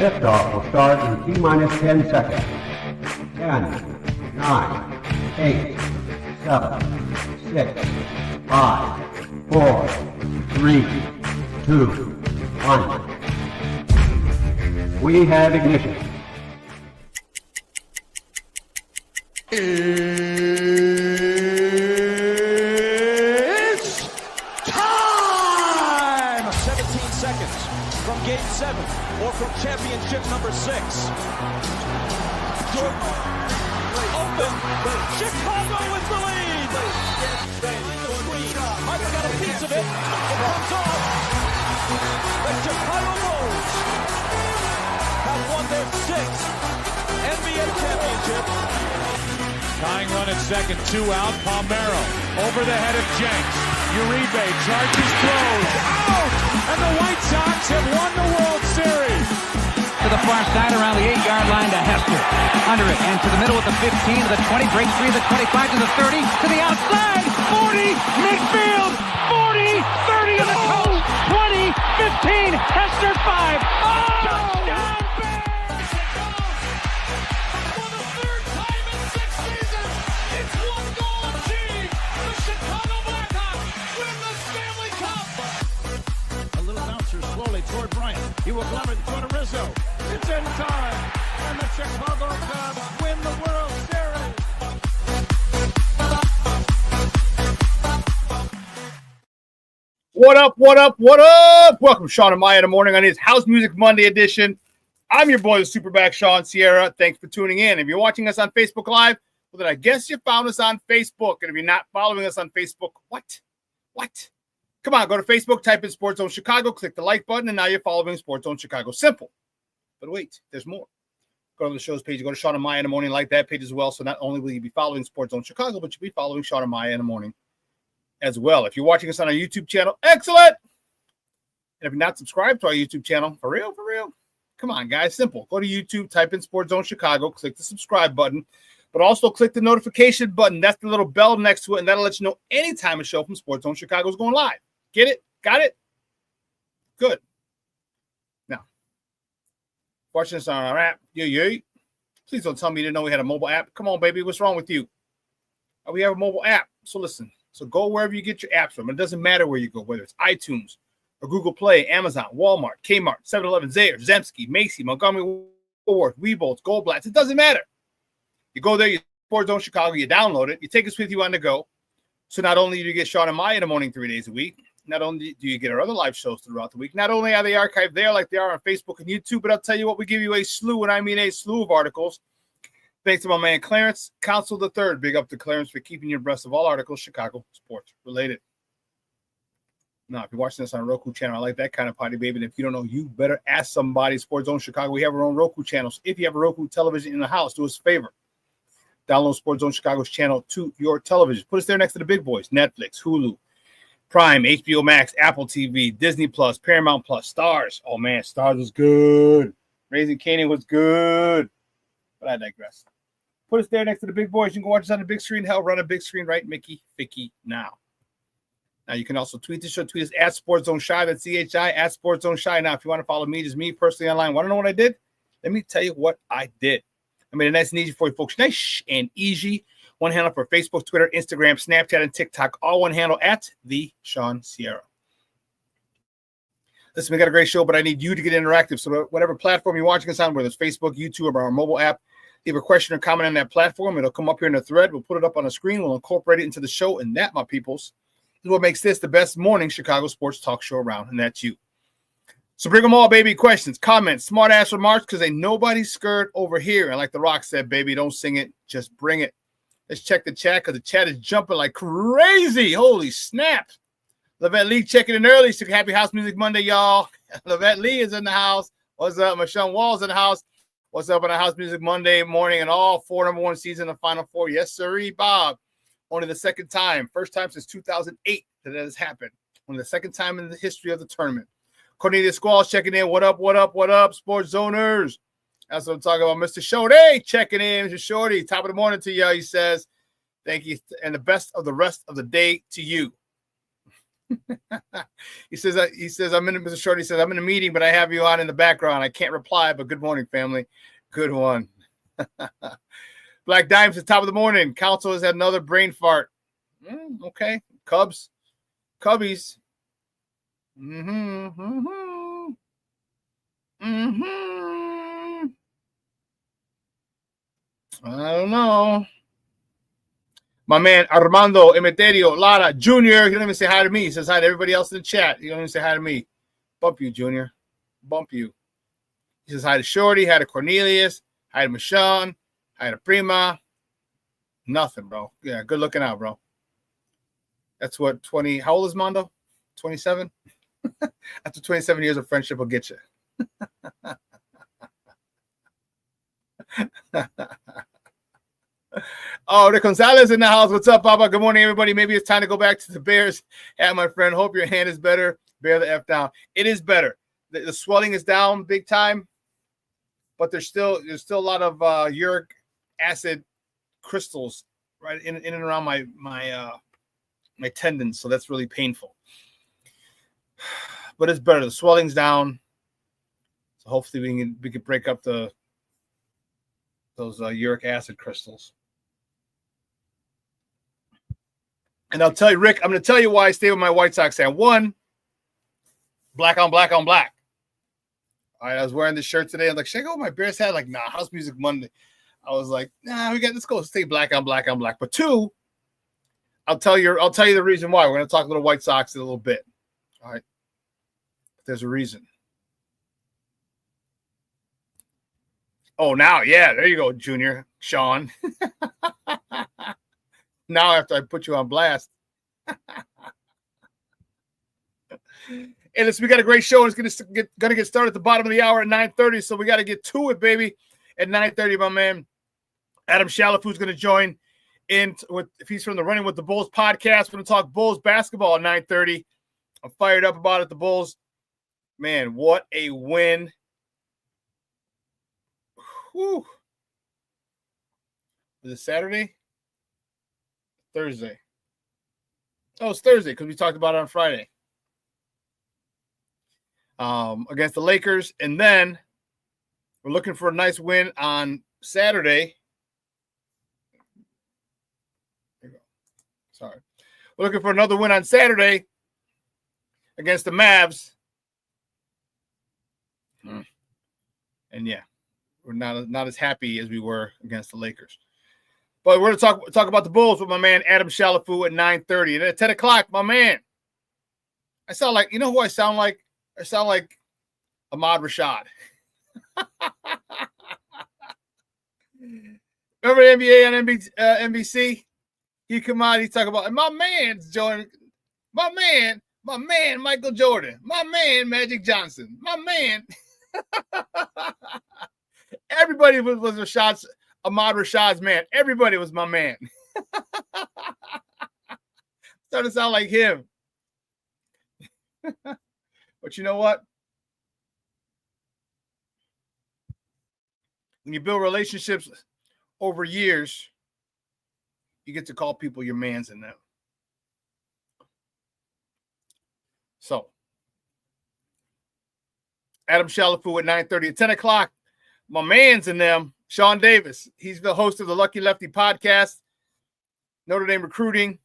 Liftoff will start in T-minus 10 seconds. 10, 9, 8, 7, 6, 5, 4, 3, 2, 1. We have ignition. It's time! 17 seconds from Game 7 or from championship number 6. Jordan open. Chicago with the lead. Mike got a piece of it. It comes off. The Chicago Bulls have won their 6th NBA championship. Tying run at second, 2 out. Palmero over the head of Jenks. Uribe charges, throws, out! And the White Sox have won the World Series. To the far side around the 8-yard line to Hester. Under it and to the middle with the 15 to the 20, break 3 to the 25 to the 30 to the outside. 40, midfield, 40, 30 to the coast, 20, 15, Hester 5. Oh! Touchdown! Toward Bryant. He will glove it toward Rizzo. It's in time. And the Chicago Cubs win the World Series. What up, what up, what up? Welcome, Shaun and Maya in the morning on his House Music Monday edition. I'm your boy, the SuperBack, Shaun Sierra. Thanks for tuning in. If you're watching us on Facebook Live, well, then I guess you found us on Facebook. And if you're not following us on Facebook, what? Come on, go to Facebook, type in Sports Zone Chicago, click the like button, and now you're following Sports Zone Chicago. Simple. But wait, there's more. Go to the show's page. Go to Shaun and Maya in the morning, like that page as well. So not only will you be following Sports Zone Chicago, but you'll be following Shaun and Maya in the morning as well. If you're watching us on our YouTube channel, excellent. And if you're not subscribed to our YouTube channel, for real, come on, guys, simple. Go to YouTube, type in Sports Zone Chicago, click the subscribe button, but also click the notification button. That's the little bell next to it, and that'll let you know anytime a show from Sports Zone Chicago is going live. Get it? Got it? Good. Now, watching this on our app. Yeah. Please don't tell me you didn't know we had a mobile app. Come on, baby. What's wrong with you? We have a mobile app. So listen. So go wherever you get your apps from. It doesn't matter where you go, whether it's iTunes or Google Play, Amazon, Walmart, Kmart, 7-Eleven, Zayre, Zemsky, Macy, Montgomery, Woolworth, Weebolts, Goldblatts. It doesn't matter. You go there, you Sports Zone Chicago, you download it, you take us with you on the go. So not only do you get Shaun and Maya in the morning 3 days a week, not only do you get our other live shows throughout the week, not only are they archived there like they are on Facebook and YouTube, but I'll tell you what, we give you a slew, and I mean a slew of articles. Thanks to my man Clarence, Council III. Big up to Clarence for keeping you abreast of all articles Chicago sports related. Now, if you're watching this on a Roku channel, I like that kind of party, baby. And if you don't know, you better ask somebody. Sports Zone Chicago, we have our own Roku channels. If you have a Roku television in the house, do us a favor. Download Sports Zone Chicago's channel to your television. Put us there next to the big boys, Netflix, Hulu, Prime, HBO Max, Apple TV, Disney Plus, Paramount Plus, Stars. Oh, man, Stars was good. Raising Kanan was good. But I digress. Put us there next to the big boys. You can watch us on the big screen. Hell, run a big screen, right? Mickey, Vicky, now. Now, you can also tweet the show. Tweet us at Sports Zone Shy. That's CHI, at Sports Zone Shy. Now, if you want to follow me, just me personally online. Want to know what I did? Let me tell you what I did. I made it nice and easy for you folks. Nice and easy. One handle for Facebook, Twitter, Instagram, Snapchat, and TikTok. All one handle at the Shaun Sierra. Listen, we got a great show, but I need you to get interactive. So whatever platform you're watching us on, whether it's Facebook, YouTube, or our mobile app, leave a question or comment on that platform. It'll come up here in the thread. We'll put it up on the screen. We'll incorporate it into the show. And that, my peoples, is what makes this the best morning Chicago sports talk show around. And that's you. So bring them all, baby. Questions, comments, smart-ass remarks, because ain't nobody scared over here. And like The Rock said, baby, don't sing it. Just bring it. Let's check the chat, because the chat is jumping like crazy. Holy snap. Levette Lee checking in early. So happy House Music Monday, y'all. Levette Lee is in the house. What's up? Michelle Wall's in the house. What's up on a House Music Monday morning and all 4 number 1 season of Final Four? Yes, sirree, Bob. Only the second time. First time since 2008 that has happened. Only the second time in the history of the tournament. Cornelius Squalls checking in. What up, Sports Zoners? That's what I'm talking about. Mr. Shorty checking in. Mr. Shorty, top of the morning to you. He says, thank you, and the best of the rest of the day to you. He says, I'm in Mr. Short. He says, I'm in a meeting, but I have you on in the background. I can't reply, but good morning, family. Good one. Black Dimes at the top of the morning. Council has had another brain fart. Okay. Cubbies. I don't know. My man Armando Emeterio Lara Jr. He don't even say hi to me. He says hi to everybody else in the chat. He don't even say hi to me. Bump you, Junior. Bump you. He says hi to Shorty, hi to Cornelius, hi to Michonne, hi to Prima. Nothing, bro. Yeah, good looking out, bro. That's what 20. How old is Mondo? 27? After 27 years of friendship will get you. Oh, Rick Gonzalez in the house. What's up, Papa? Good morning, everybody. Maybe it's time to go back to the Bears. Hey, my friend. Hope your hand is better. Bear the F down. It is better. The swelling is down big time, but there's still a lot of uric acid crystals right in and around my tendons, so that's really painful. But it's better. The swelling's down, so hopefully we can break up those uric acid crystals. And I'll tell you, Rick, I'm going to tell you why I stay with my White Sox fan. One, black on black on black. All right, I was wearing this shirt today. I'm like, should I go with my Bears hat? Like, nah, House Music Monday. I was like, nah, let's go stay black on black on black. But two, I'll tell you the reason why. We're going to talk a little White Sox in a little bit. All right. There's a reason. Oh, now, yeah, there you go, Junior. Shaun. Now after I put you on blast. Hey, listen, we got a great show. It's gonna get started at the bottom of the hour at 9:30, so we got to get to it, baby. At 9:30, my man Adam Chalifoux is going to join in if he's from the Running with the Bulls podcast. We're going to talk Bulls basketball at 9:30. I'm fired up about it. The Bulls, man, what a win. Whew. Was it Saturday? Thursday. Oh, it's Thursday because we talked about it on Friday. Against the Lakers. And then we're looking for a nice win on Saturday. There you go. Sorry. We're looking for another win on Saturday against the Mavs. And yeah, we're not as happy as we were against the Lakers. But we're going to talk about the Bulls with my man Adam Chalifoux at 9:30. And at 10 o'clock, my man, I sound like, you know who I sound like? I sound like Ahmad Rashad. Remember the NBA on NBC? He come out, he talk about, my man's Jordan, my man Michael Jordan, my man Magic Johnson, my man. Everybody was Rashad's, Ahmad Rashad's man. Everybody was my man. Started to sound like him. But you know what? When you build relationships over years, you get to call people your mans in them. So, Adam Chalifoux at 9:30. At 10 o'clock, my man's in them, Shaun Davis. He's the host of the Lucky Lefty podcast, Notre Dame Recruiting,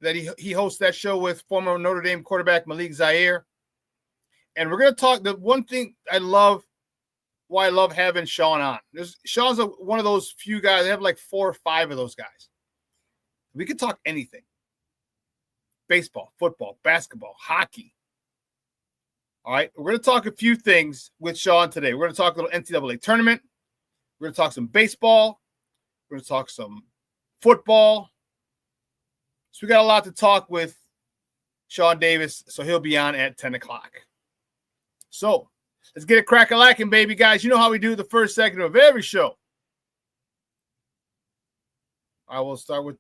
that he hosts that show with former Notre Dame quarterback Malik Zaire. And we're going to talk, the one thing why I love having Shaun on. Shaun's one of those few guys. I have like 4 or 5 of those guys. We can talk anything. Baseball, football, basketball, hockey. All right. We're going to talk a few things with Shaun today. We're going to talk a little NCAA tournament. We're going to talk some baseball. We're going to talk some football. So we got a lot to talk with Shaun Davis. So he'll be on at 10 o'clock. So let's get it crack-a-lacking, baby, guys. You know how we do the first segment of every show. I will start with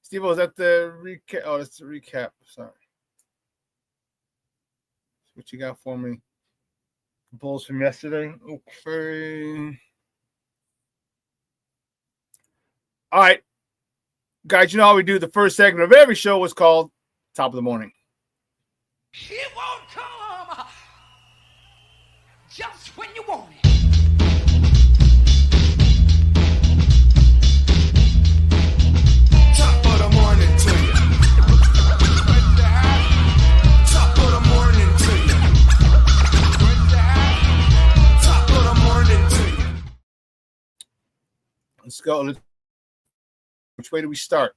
Steve, was that the recap? Oh, that's the recap. Sorry. What you got for me? Bulls from yesterday. Okay. All right. Guys, you know how we do the first segment of every show was called Top of the Morning. It won't come just when you want it. Top of the morning to you. What's the hat? Top of the morning to you. What's the hat? Top of the morning to you. Let's go. Which way do we start?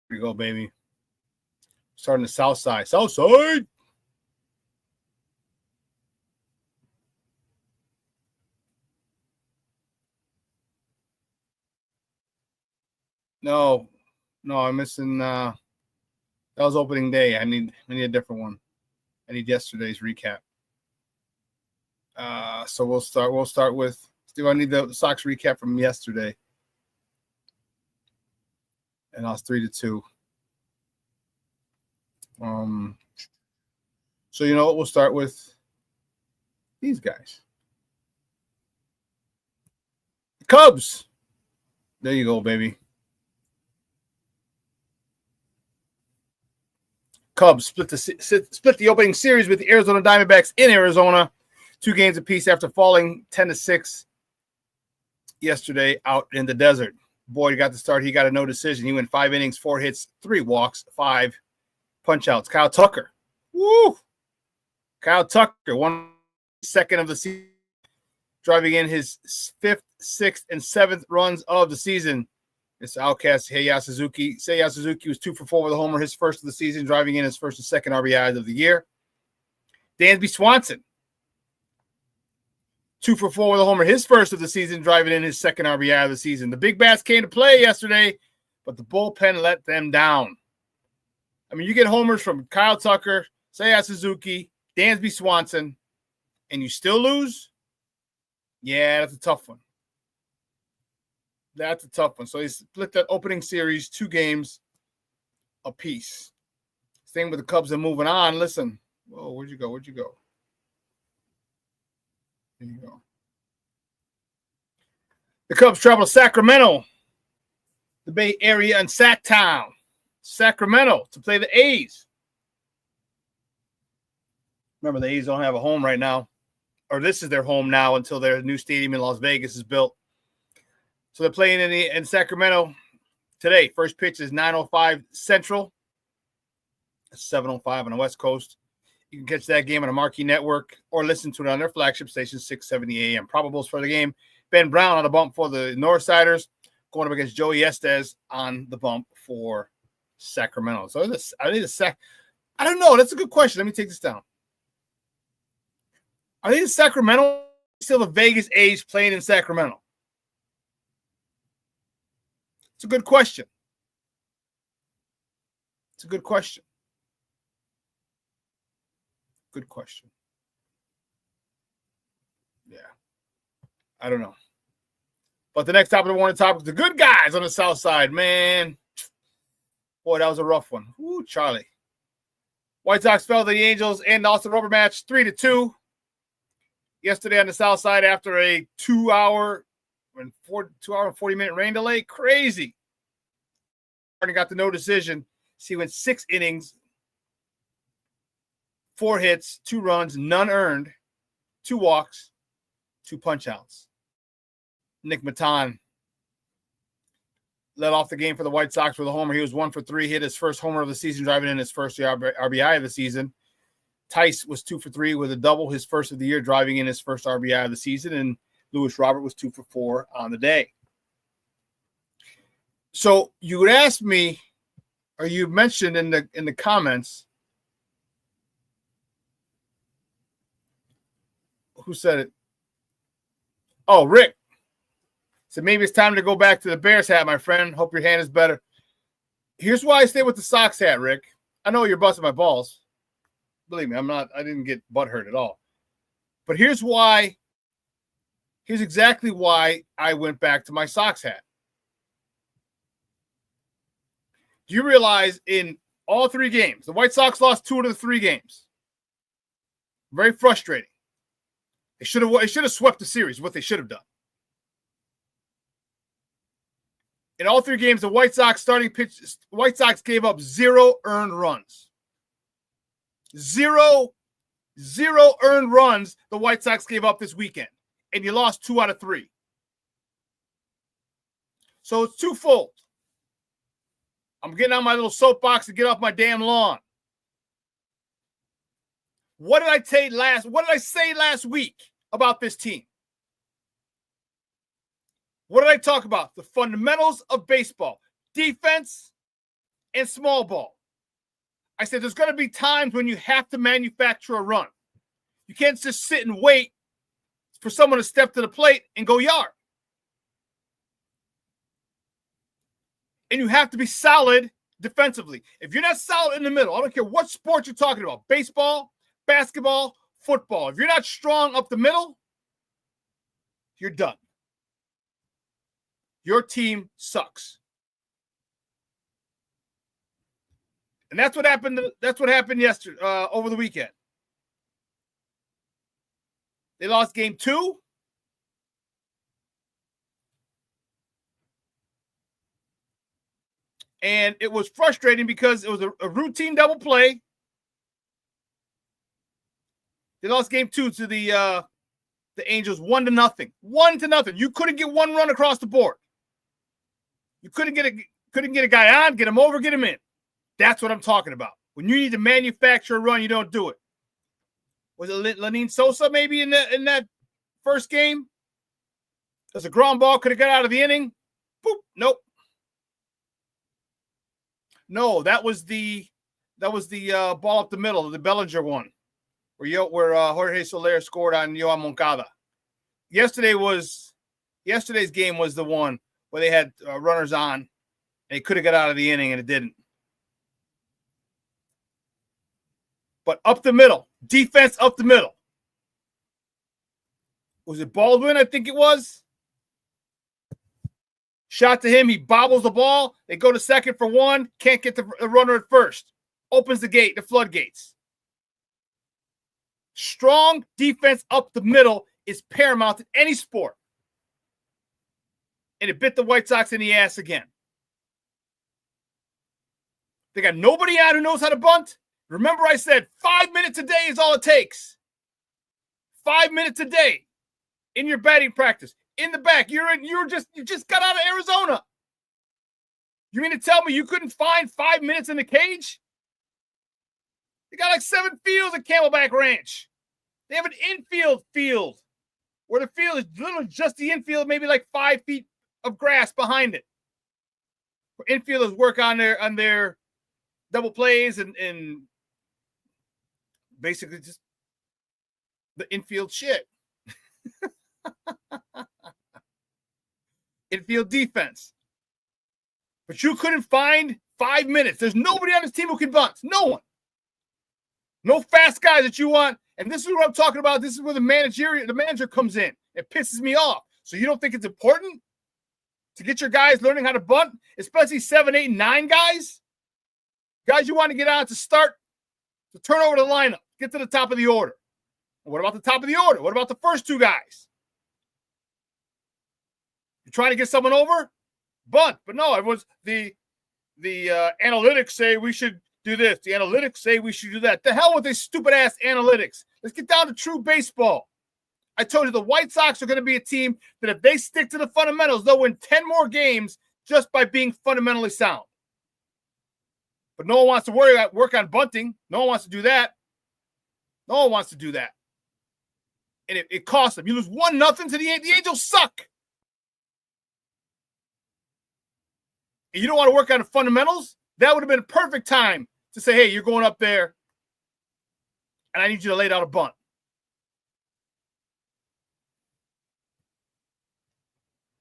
Here we go, baby. Starting the south side. South side. No, I'm missing that was opening day. I need a different one. I need yesterday's recap. So we'll start with I need the Sox recap from yesterday. And I was 3-2. So you know what? We'll start with these guys. The Cubs. There you go, baby. Cubs split the opening series with the Arizona Diamondbacks in Arizona, 2 games apiece after falling 10-6 yesterday out in the desert. Boyd got the start. He got a no decision. He went 5 innings, 4 hits, 3 walks, 5 punch outs. Kyle Tucker. Woo! Kyle Tucker, 1 second of the season, driving in his 5th, 6th, and 7th runs of the season. It's outcast Seiya Suzuki. Seiya Suzuki was 2 for 4 with a homer, his first of the season, driving in his first and second RBIs of the year. Dansby Swanson, 2 for 4 with a homer, his first of the season, driving in his second RBI of the season. The big bats came to play yesterday, but the bullpen let them down. I mean, you get homers from Kyle Tucker, Seiya Suzuki, Dansby Swanson, and you still lose? Yeah, that's a tough one. That's a tough one. So he split that opening series, 2 games apiece. Same with the Cubs and moving on. Listen. Whoa, where'd you go? There you go. The Cubs travel to Sacramento, the Bay Area, and Sacktown, Sacramento, to play the A's. Remember, the A's don't have a home right now, or this is their home now until their new stadium in Las Vegas is built. So they're playing in Sacramento today. First pitch is 9:05 Central. It's 7:05 on the West Coast. You can catch that game on a Marquee Network or listen to it on their flagship station, 670 AM. Probables for the game. Ben Brown on the bump for the Northsiders, going up against Joey Estes on the bump for Sacramento. So I don't know. That's a good question. Let me take this down. Are they in Sacramento? Still the Vegas A's playing in Sacramento? It's a good question. Good question. Yeah. I don't know. But the next top of the morning topic, the good guys on the south side, man. Boy, that was a rough one. Ooh, Charlie. White Sox fell to the Angels and lost the rubber match 3-2 yesterday on the south side after a 2 hour and 40-minute rain delay. Crazy. Got the no decision. So he went 6 innings, 4 hits, 2 runs, none earned, 2 walks, 2 punch outs. Nick Maton led off the game for the White Sox with a homer. He was 1 for 3, hit his first homer of the season, driving in his first RBI of the season. Tice was 2 for 3 with a double, his first of the year, driving in his first RBI of the season. And Lewis Robert was 2 for 4 on the day. So you would ask me, or you mentioned in the comments, who said it? Oh, Rick. So maybe it's time to go back to the Bears hat, my friend. Hope your hand is better. Here's why I stay with the Sox hat, Rick. I know you're busting my balls. Believe me, I didn't get butthurt at all. But here's exactly why I went back to my Sox hat. Do you realize in all 3 games, the White Sox lost 2 out of the 3 games? Very frustrating. They should have swept the series, what they should have done. In all 3 games, the White Sox gave up 0 earned runs. 0 earned runs the White Sox gave up this weekend. And you lost 2 out of 3. So it's twofold. I'm getting on my little soapbox to get off my damn lawn. What did I say last week about this team? What did I talk about? The fundamentals of baseball, defense and small ball. I said there's going to be times when you have to manufacture a run. You can't just sit and wait for someone to step to the plate and go yard. And you have to be solid defensively. If you're not solid in the middle, I don't care what sport you're talking about, baseball, basketball, football. If you're not strong up the middle, you're done. Your team sucks. And that's what happened. That's what happened yesterday, over the weekend. They lost game 2. And it was frustrating because it was a routine double play. They lost game 2 to the Angels 1-0. 1-0. You couldn't get one run across the board. You couldn't get a guy on, get him over, get him in. That's what I'm talking about. When you need to manufacture a run, you don't do it. Was it Lenine Sosa maybe in that first game? There's a ground ball, could have got out of the inning. Boop. Nope. No, that was the ball up the middle, the Bellinger one, where Jorge Soler scored on Yoan Moncada. Yesterday's game was the one where they had runners on, and it could have got out of the inning, and it didn't. But up the middle, defense up the middle. Was it Baldwin? I think it was. Shot to him. He bobbles the ball. They go to second for 1. Can't get the runner at first. Opens the floodgates. Strong defense up the middle is paramount in any sport. And it bit the White Sox in the ass again. They got nobody out who knows how to bunt. Remember I said 5 minutes a day is all it takes. 5 minutes a day in your batting practice. In the back, you just got out of Arizona. You mean to tell me you couldn't find 5 minutes in the cage? They got like 7 fields at Camelback Ranch. They have an infield field where the field is literally just the infield, maybe like 5 feet of grass behind it. Where infielders work on their double plays and basically just the infield shit. Infield defense. But you couldn't find 5 minutes. There's nobody on this team who can bunt. No one. No fast guys that you want. And this is what I'm talking about. This is where the manager comes in. It pisses me off. So you don't think it's important to get your guys learning how to bunt, especially 7, 8, 9 guys? Guys you want to get out to start, to turn over the lineup, get to the top of the order. And what about the top of the order? What about the first 2 guys? You're trying to get someone over? Bunt. But no, it was the analytics say we should do this. The analytics say we should do that. The hell with these stupid-ass analytics. Let's get down to true baseball. I told you the White Sox are going to be a team that if they stick to the fundamentals, they'll win 10 more games just by being fundamentally sound. But no one wants to work on bunting. No one wants to do that. No one wants to do that. And it costs them. You lose 1-0 to the Angels suck. And you don't want to work on the fundamentals? That would have been a perfect time to say, hey, you're going up there, and I need you to lay down a bunt.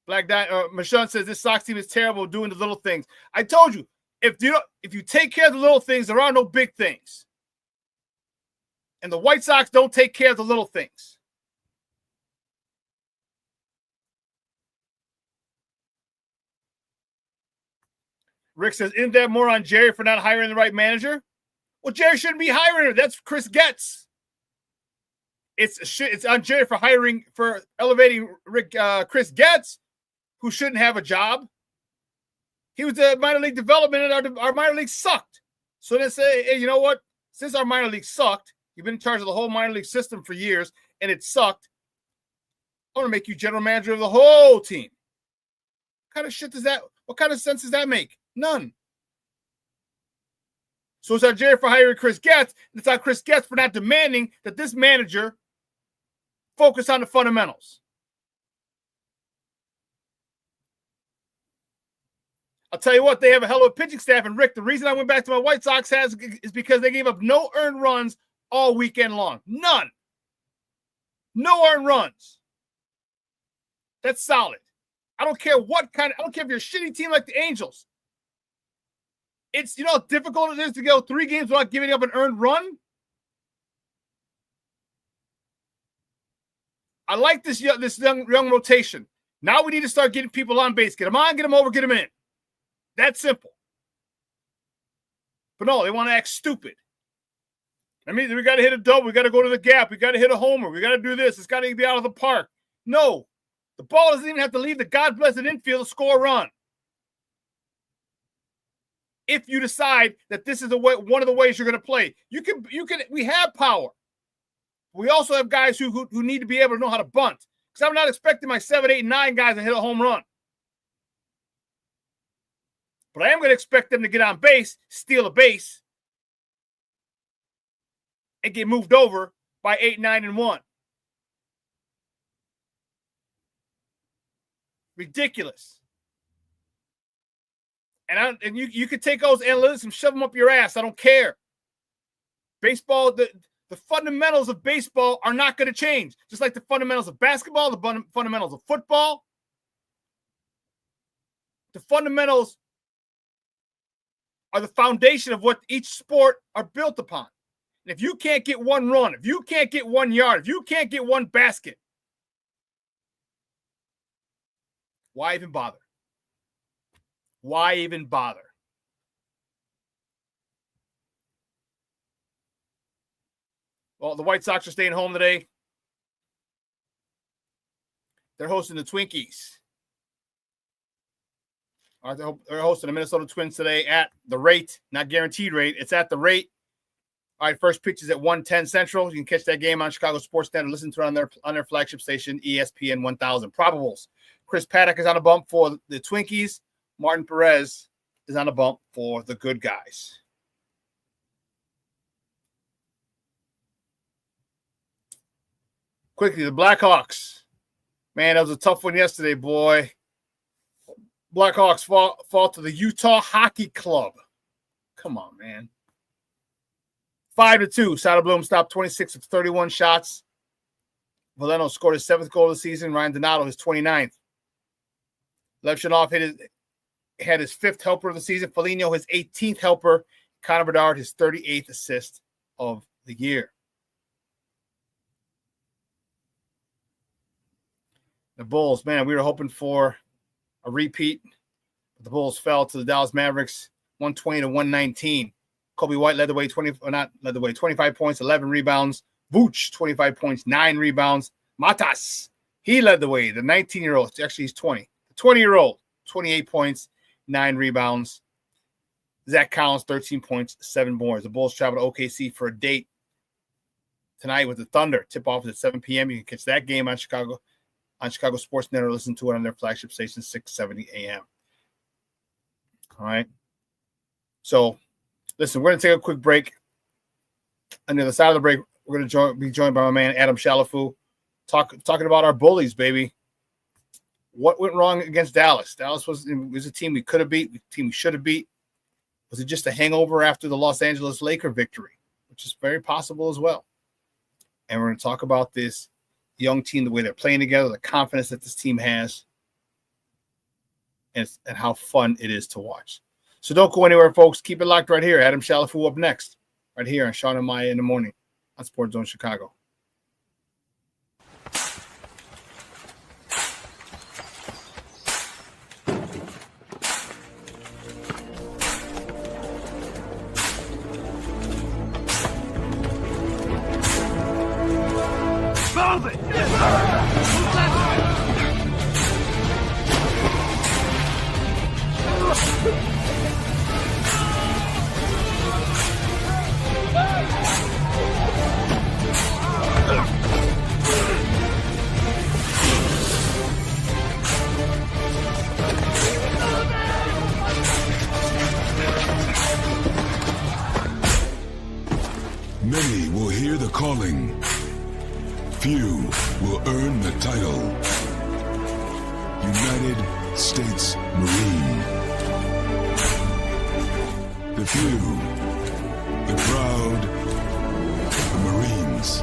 Michonne says this Sox team is terrible doing the little things. I told you, if you take care of the little things, there are no big things. And the White Sox don't take care of the little things. Rick says, isn't that more on Jerry for not hiring the right manager? Well, Jerry shouldn't be hiring her. That's Chris Getz. It's on Jerry for elevating Chris Getz, who shouldn't have a job. He was the minor league development, and our minor league sucked. So they say, hey, you know what? Since our minor league sucked, you've been in charge of the whole minor league system for years, and it sucked. I want to make you general manager of the whole team. What kind of shit does that? What kind of sense does that make? None. So it's on Jerry for hiring Chris Getz, and it's on Chris Getz for not demanding that this manager focus on the fundamentals. I'll tell you what, they have a hell of a pitching staff. And Rick, the reason I went back to my White Sox is because they gave up no earned runs all weekend long. None. No earned runs. That's solid. I don't care what kind of, I don't care if you're a shitty team like the Angels. It's, you know how difficult it is to go 3 games without giving up an earned run? I like this young rotation. Now we need to start getting people on base. Get them on, get them over, get them in. That's simple. But no, they want to act stupid. I mean, we got to hit a double. We got to go to the gap. We got to hit a homer. We got to do this. It's got to be out of the park. No, the ball doesn't even have to leave the God-blessed infield to score a run. If you decide that this is one of the ways you're going to play, we have power. We also have guys who need to be able to know how to bunt. Because I'm not expecting my 7, 8, 9 guys to hit a home run. But I am going to expect them to get on base, steal a base, and get moved over by 8, 9, and 1. Ridiculous. And you could take those analytics and shove them up your ass. I don't care. Baseball, the fundamentals of baseball are not going to change. Just like the fundamentals of basketball, the fundamentals of football. The fundamentals are the foundation of what each sport are built upon. And if you can't get one run, if you can't get 1 yard, if you can't get one basket, why even bother? Why even bother? Well, the White Sox are staying home today. They're hosting the Twinkies. They're hosting the Minnesota Twins today at the rate, not guaranteed rate. It's at the rate. All right, first pitch is at 1:10 Central. You can catch that game on Chicago Sports Net or listen to it on their flagship station, ESPN 1000. Probables. Chris Paddock is on a bump for the Twinkies. Martin Perez is on a bump for the good guys. Quickly, the Blackhawks. Man, that was a tough one yesterday, boy. Blackhawks fall to the Utah Hockey Club. Come on, man. 5-2. Soderblom stopped 26 of 31 shots. Valeno scored his 7th goal of the season. Ryan Donato his 29th. Levchinov had his 5th helper of the season. Foligno his 18th helper. Connor Bedard his 38th assist of the year. The Bulls, man, we were hoping for a repeat. But the Bulls fell to the Dallas Mavericks 120-119. Kobe White led the way, 25 points, 11 rebounds. Vooch, 25 points, 9 rebounds. Matas, he led the way, the 19-year-old. Actually, he's 20. The 20-year-old, 28 points, 9 rebounds. Zach Collins, 13 points, 7 boards. The Bulls travel to OKC for a date tonight with the Thunder. Tip-off is at 7 p.m. You can catch that game on Chicago Sports Net or listen to it on their flagship station, 670 a.m. All right. So, listen, we're going to take a quick break. On the other side of the break, we're going to be joined by my man, Adam Chalifoux, talking about our bullies, baby. What went wrong against Dallas? Dallas was a team we could have beat, a team we should have beat. Was it just a hangover after the Los Angeles Laker victory, which is very possible as well? And we're going to talk about this young team, the way they're playing together, the confidence that this team has, and how fun it is to watch. So don't go anywhere, folks. Keep it locked right here. Adam Chalifoux up next, right here on Shaun and Maya in the morning on Sports Zone Chicago. Move it! few will earn the title. United States Marine. The few, the proud, the Marines.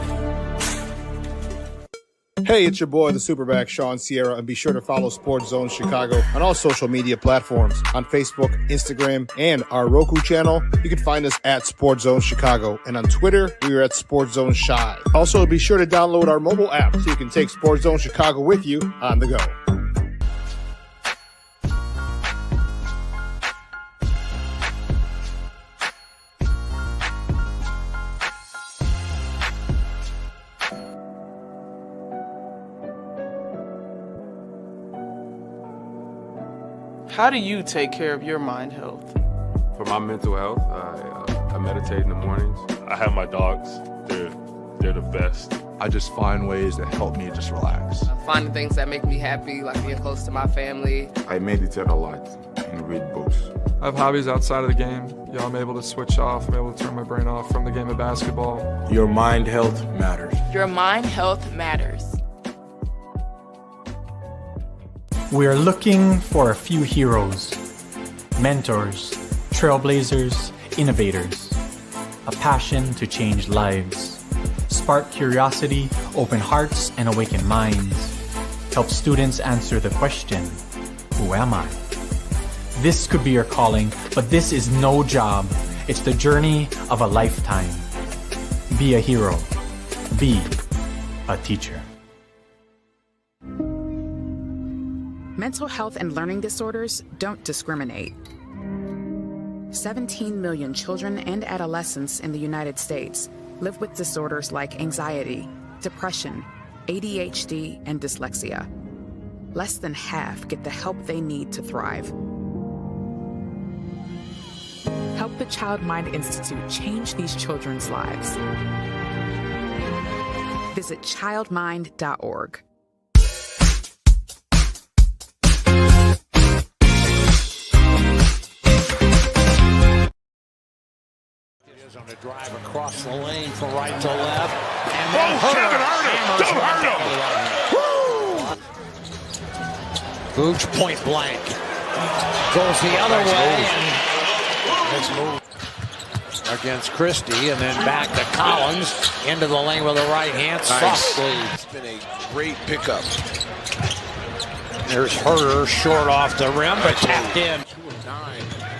Hey, it's your boy, the SuperBack, Shaun Sierra, and be sure to follow Sports Zone Chicago on all social media platforms, on Facebook, Instagram, and our Roku channel. You can find us at Sports Zone Chicago, and on Twitter, we are at Sports Zone Shy. Also, be sure to download our mobile app so you can take Sports Zone Chicago with you on the go. How do you take care of your mind health? For my mental health, I meditate in the mornings. I have my dogs. They're the best. I just find ways that help me just relax. Finding things that make me happy, like being close to my family. I meditate a lot and read books. I have hobbies outside of the game. I'm able to switch off. I'm able to turn my brain off from the game of basketball. Your mind health matters. Your mind health matters. We are looking for a few heroes, mentors, trailblazers, innovators, a passion to change lives, spark curiosity, open hearts, and awaken minds, help students answer the question, who am I? This could be your calling, but this is no job. It's the journey of a lifetime. Be a hero. Be a teacher. Mental health and learning disorders don't discriminate. 17 million children and adolescents in the United States live with disorders like anxiety, depression, ADHD, and dyslexia. Less than half get the help they need to thrive. Help the Child Mind Institute change these children's lives. Visit childmind.org. On a drive across the lane from right to left. And then Booch point blank. Goes the other way. Nice move against Christie, and then back to Collins into the lane with the right hand. Softly. It's been a great pickup. There's Herter short off the rim, but tapped in.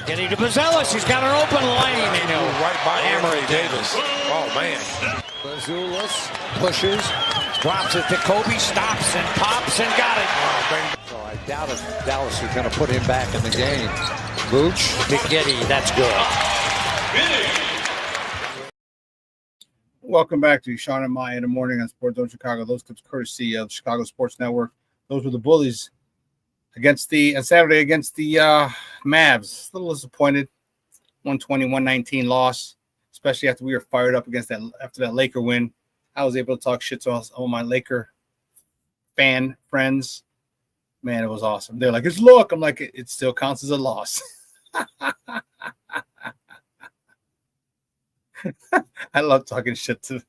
Getting to Bazelis, he's got an open lane, you know, right by Anthony Davis. Oh, man. Bazelis pushes, drops it to Kobe, stops and pops and got it. Oh, so I doubt if Dallas is going to put him back in the game. Booch, McGiddy, that's good. Welcome back to Shaun and Maya in the morning on Sports Zone Chicago. Those clips courtesy of Chicago Sports Network. Those were the Bullies on Saturday against the Mavs. A little disappointed. 120-119 loss, especially after we were fired up after that Laker win. I was able to talk shit to all my Laker fan friends. Man, it was awesome. They're like, it's luck. I'm like, it still counts as a loss. I love talking shit to.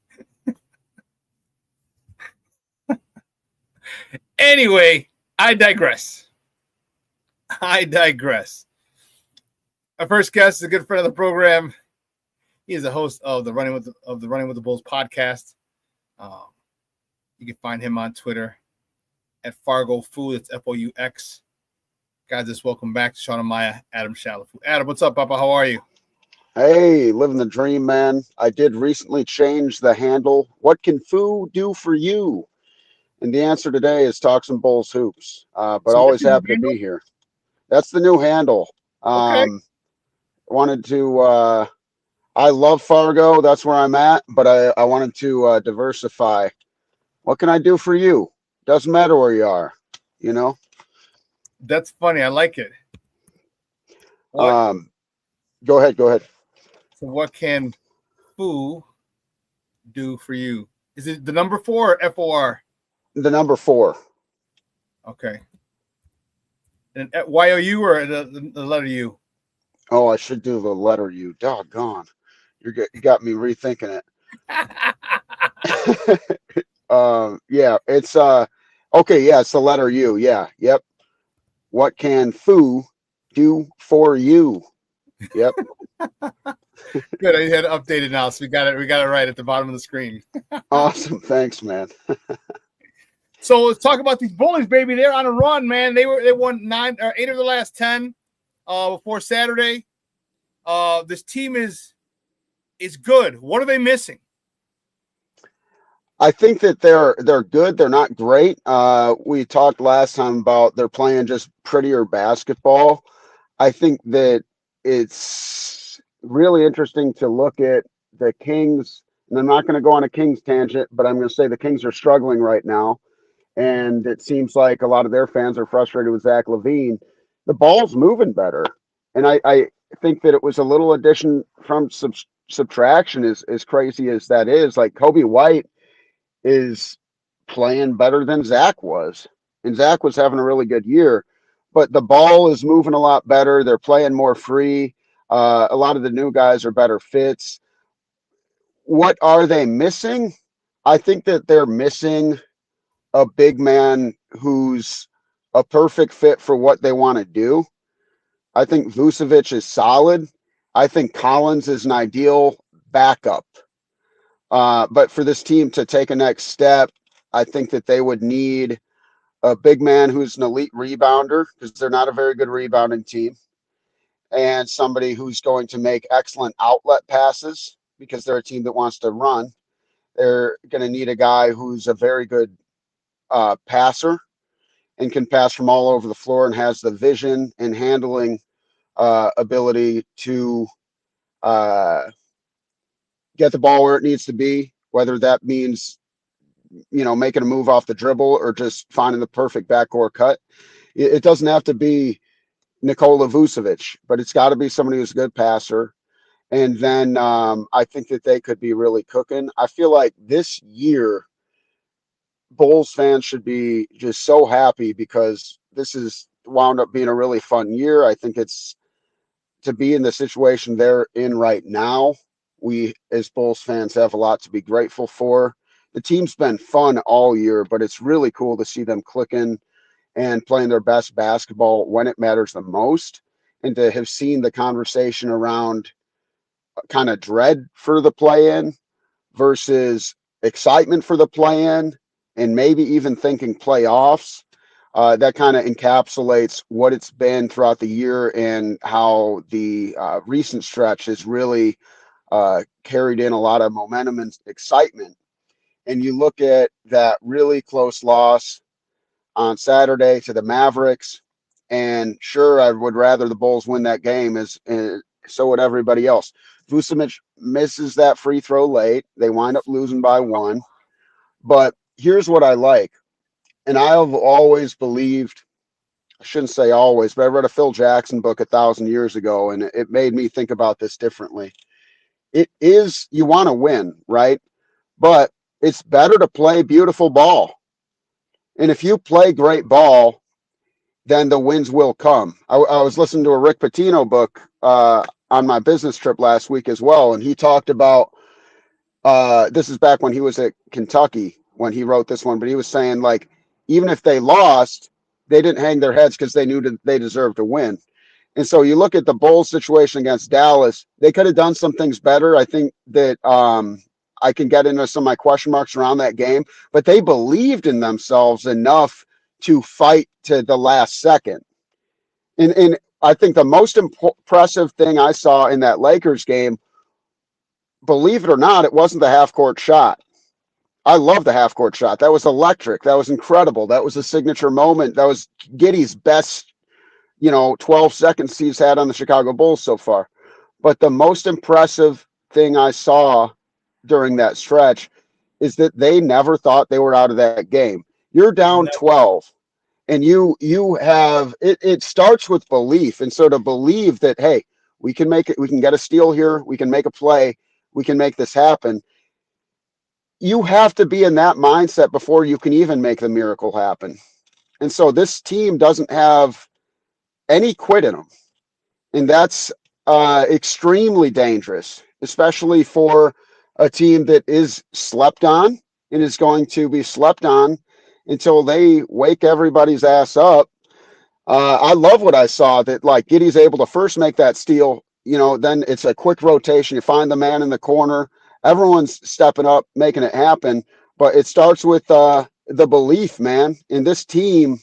Anyway, I digress. Our first guest is a good friend of the program. He is the host of the Running with the Bulls podcast. You can find him on Twitter at FargoFou. It's F-O-U-X. Guys, just welcome back to Shaun and Maya, Adam Chalifoux. Adam, what's up, Papa? How are you? Hey, living the dream, man. I did recently change the handle. What can Foo do for you? And the answer today is talk some Bulls hoops. But so always happy to be here. That's the new handle. Okay. Wanted to I love Fargo. That's where I'm at. But I wanted to diversify. What can I do for you? Doesn't matter where you are, you know? That's funny. I like it. Go ahead. So what can Foo do for you? Is it the number 4 or F-O-R? The number 4. Okay. And Y-O-U or the letter U? Oh, I should do the letter U. Doggone. You got me rethinking it. Yeah, it's okay. Yeah, it's the letter U. Yeah, yep. What can foo do for you? Yep. Good. I had it updated now, so we got it. We got it right at the bottom of the screen. Awesome. Thanks, man. So let's talk about these Bullies, baby. They're on a run, man. They won 8 of the last 10 before Saturday. This team is good. What are they missing? I think that they're good. They're not great. We talked last time about they're playing just prettier basketball. I think that it's really interesting to look at the Kings, and I'm not going to go on a Kings tangent, but I'm going to say the Kings are struggling right now, and it seems like a lot of their fans are frustrated with Zach LaVine. The ball's moving better, and I think that it was a little addition from subtraction, as crazy as that is. Like Kobe White is playing better than Zach was, and Zach was having a really good year, but the ball is moving a lot better. They're playing more free. A lot of the new guys are better fits. What are they missing? I think that they're missing a big man who's a perfect fit for what they want to do. I think Vucevic is solid. I think Collins is an ideal backup. But for this team to take a next step, I think that they would need a big man who's an elite rebounder, because they're not a very good rebounding team, and somebody who's going to make excellent outlet passes, because they're a team that wants to run. They're going to need a guy who's a very good passer and can pass from all over the floor and has the vision and handling ability to get the ball where it needs to be, whether that means, making a move off the dribble or just finding the perfect backcourt cut. It doesn't have to be Nikola Vucevic, but it's got to be somebody who's a good passer. And then I think that they could be really cooking. I feel like this year, Bulls fans should be just so happy, because this has wound up being a really fun year. I think it's to be in the situation they're in right now. We, as Bulls fans, have a lot to be grateful for. The team's been fun all year, but it's really cool to see them clicking and playing their best basketball when it matters the most, and to have seen the conversation around kind of dread for the play-in versus excitement for the play-in, and maybe even thinking playoffs. That kind of encapsulates what it's been throughout the year, and how the recent stretch has really carried in a lot of momentum and excitement. And you look at that really close loss on Saturday to the Mavericks, and sure, I would rather the Bulls win that game, as so would everybody else. Vucevic misses that free throw late. They wind up losing by 1. But here's what I like. And I've always believed, I shouldn't say always, but I read a Phil Jackson book 1,000 years ago, and it made me think about this differently. It is, you want to win, right? But it's better to play beautiful ball. And if you play great ball, then the wins will come. I was listening to a Rick Pitino book on my business trip last week as well, and he talked about, this is back when he was at Kentucky when he wrote this one, but he was saying, like, even if they lost, they didn't hang their heads, because they knew that they deserved to win. And so you look at the Bulls situation against Dallas, they could have done some things better. I think that I can get into some of my question marks around that game, but they believed in themselves enough to fight to the last second. And I think the most impressive thing I saw in that Lakers game, believe it or not, it wasn't the half-court shot. I love the half-court shot. That was electric. That was incredible. That was a signature moment. That was Giddey's best, 12 seconds he's had on the Chicago Bulls so far. But the most impressive thing I saw during that stretch is that they never thought they were out of that game. You're down 12, and you have it starts with belief. And so to believe that, hey, we can make it, we can get a steal here, we can make a play, we can make this happen. You have to be in that mindset before you can even make the miracle happen. And so this team doesn't have any quit in them. And that's extremely dangerous, especially for a team that is slept on and is going to be slept on until they wake everybody's ass up. I love what I saw, that like Giddey's able to first make that steal, then it's a quick rotation. You find the man in the corner. Everyone's stepping up, making it happen. But it starts with the belief, man. In this team,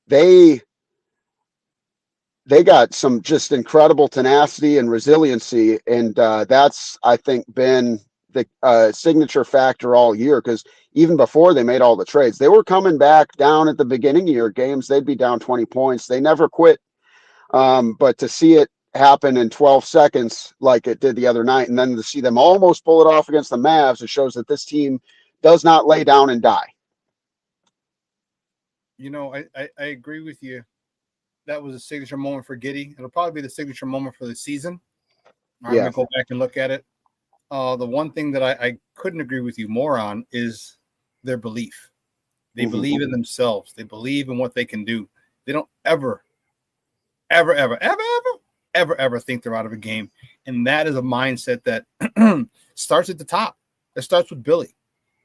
they got some just incredible tenacity and resiliency. And that's, I think, been the signature factor all year, because even before they made all the trades, they were coming back down at the beginning of your games. They'd be down 20 points. They never quit. But to see it happen in 12 seconds like it did the other night, and then to see them almost pull it off against the Mavs, it shows that this team does not lay down and die. I agree with you. That was a signature moment for Giddey. It'll probably be the signature moment for the season. I'm going to go back and look at it. The one thing that I couldn't agree with you more on is their belief. They believe in themselves. They believe in what they can do. They don't ever think they're out of a game. And that is a mindset that starts at the top. It starts with Billy.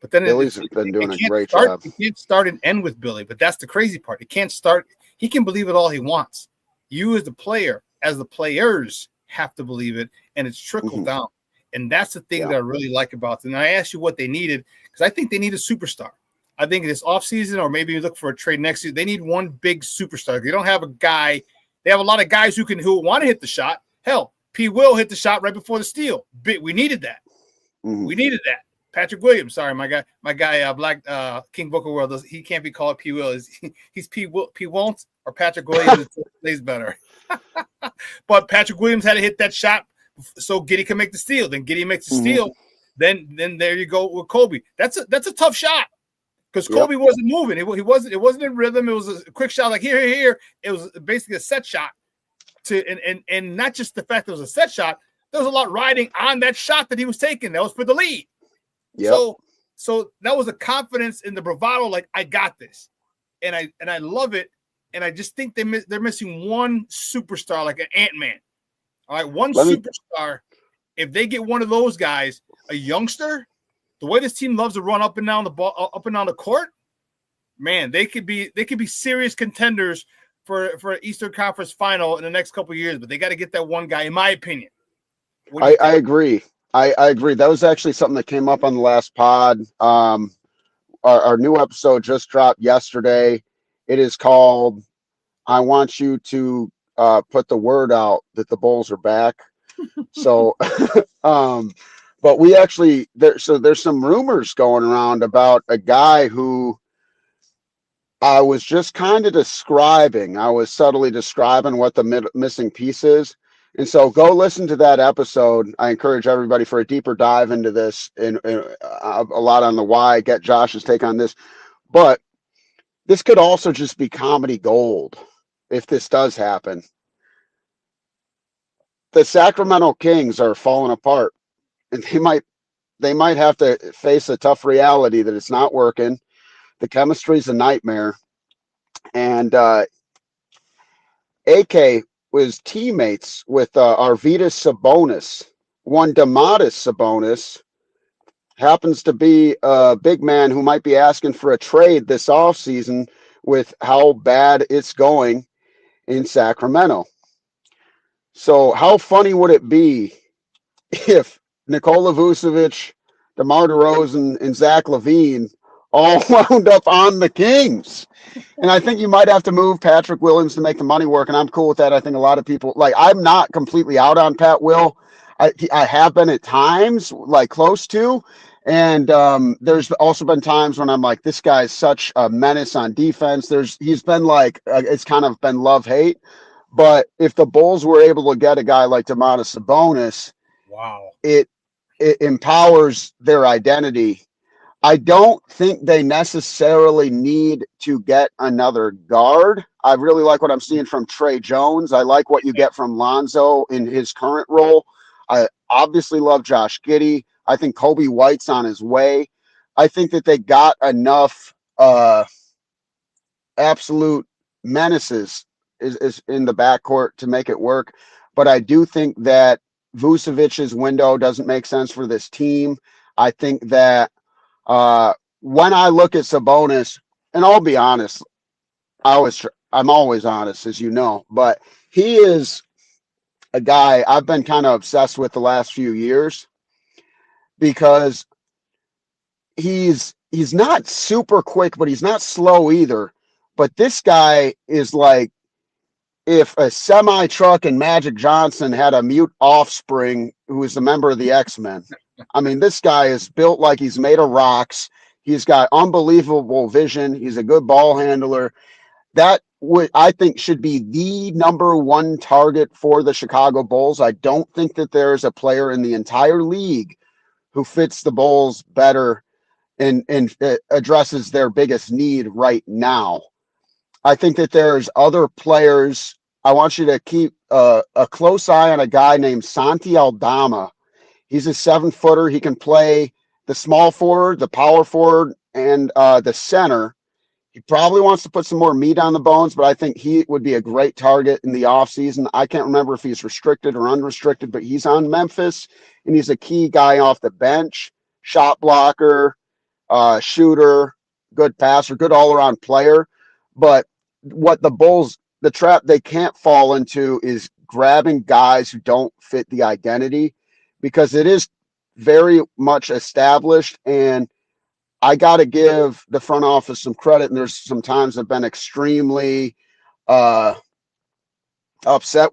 But then Billy's been doing a great job. It can't start and end with Billy, but that's the crazy part. It can't start. He can believe it all he wants. You as the player, as the players, have to believe it, and it's trickled down. And that's the thing that I really like about them. And I asked you what they needed, because I think they need a superstar. I think this offseason, or maybe you look for a trade next year, they need one big superstar. They don't have a guy. They have a lot of guys who want to hit the shot. Hell, P. Will hit the shot right before the steal. We needed that. We needed that. Patrick Williams, sorry, my guy, Black King Booker World, he can't be called P. Will. He's P. Won't, or Patrick Williams plays better. But Patrick Williams had to hit that shot so Giddey can make the steal. Then Giddey makes the steal. Then there you go with Kobe. That's a tough shot, because Kobe wasn't moving. It wasn't in rhythm. It was a quick shot, like here. It was basically a set shot. And not just the fact that it was a set shot. There was a lot riding on that shot that he was taking. That was for the lead. So that was a confidence in the bravado, like, I got this, and I love it. And I just think they're missing one superstar, like an Ant-Man. All right, one superstar. If they get one of those guys, a youngster, the way this team loves to run up and down the ball, up and down the court, man, they could be serious contenders for an Eastern Conference final in the next couple of years. But they got to get that one guy, in my opinion. I agree. I agree. That was actually something that came up on the last pod. Our new episode just dropped yesterday. It is called "I Want You to Put the Word Out That the Bulls Are Back." So, but we actually there's some rumors going around about a guy who I was just kind of describing. I was subtly describing what the missing piece is. And so go listen to that episode. I encourage everybody for a deeper dive into this and a lot on the why, get Josh's take on this. But this could also just be comedy gold if this does happen. The Sacramento Kings are falling apart, and they might have to face a tough reality that it's not working. The chemistry's a nightmare. And AK was teammates with Arvydas Sabonis. One Domantas Sabonis happens to be a big man who might be asking for a trade this offseason with how bad it's going in Sacramento. So how funny would it be if Nikola Vucevic, DeMar DeRozan, and Zach LaVine all wound up on the Kings? And I think you might have to move Patrick Williams to make the money work, and I'm cool with that. I think a lot of people, like, I'm not completely out on Pat Will. I have been at times, like, close to, and there's also been times when I'm like, this guy's such a menace on defense. He's been like, it's kind of been love-hate. But if the Bulls were able to get a guy like Domantas Sabonis, wow, it empowers their identity. I don't think they necessarily need to get another guard. I really like what I'm seeing from Trey Jones. I like what you get from Lonzo in his current role. I obviously love Josh Giddey. I think Kobe White's on his way. I think that they got enough absolute menaces is in the backcourt to make it work. But I do think that Vucevic's window doesn't make sense for this team. I think that When I look at Sabonis, and I'll be honest, I'm always honest, as you know, but he is a guy I've been kind of obsessed with the last few years because he's not super quick, but he's not slow either. But this guy is like if a semi truck and Magic Johnson had a mute offspring who is a member of the X-Men. I mean, this guy is built like he's made of rocks. He's got unbelievable vision. He's a good ball handler. That I think should be the number one target for the Chicago Bulls. I don't think that there's a player in the entire league who fits the Bulls better and addresses their biggest need right now. I think that there's other players. I want you to keep a close eye on a guy named Santi Aldama. He's a 7-footer. He can play the small forward, the power forward, and the center. He probably wants to put some more meat on the bones, but I think he would be a great target in the offseason. I can't remember if he's restricted or unrestricted, but he's on Memphis, and he's a key guy off the bench, shot blocker, shooter, good passer, good all-around player. But what the Bulls, the trap they can't fall into is grabbing guys who don't fit the identity, because it is very much established, and I got to give the front office some credit. And there's some times I've been extremely upset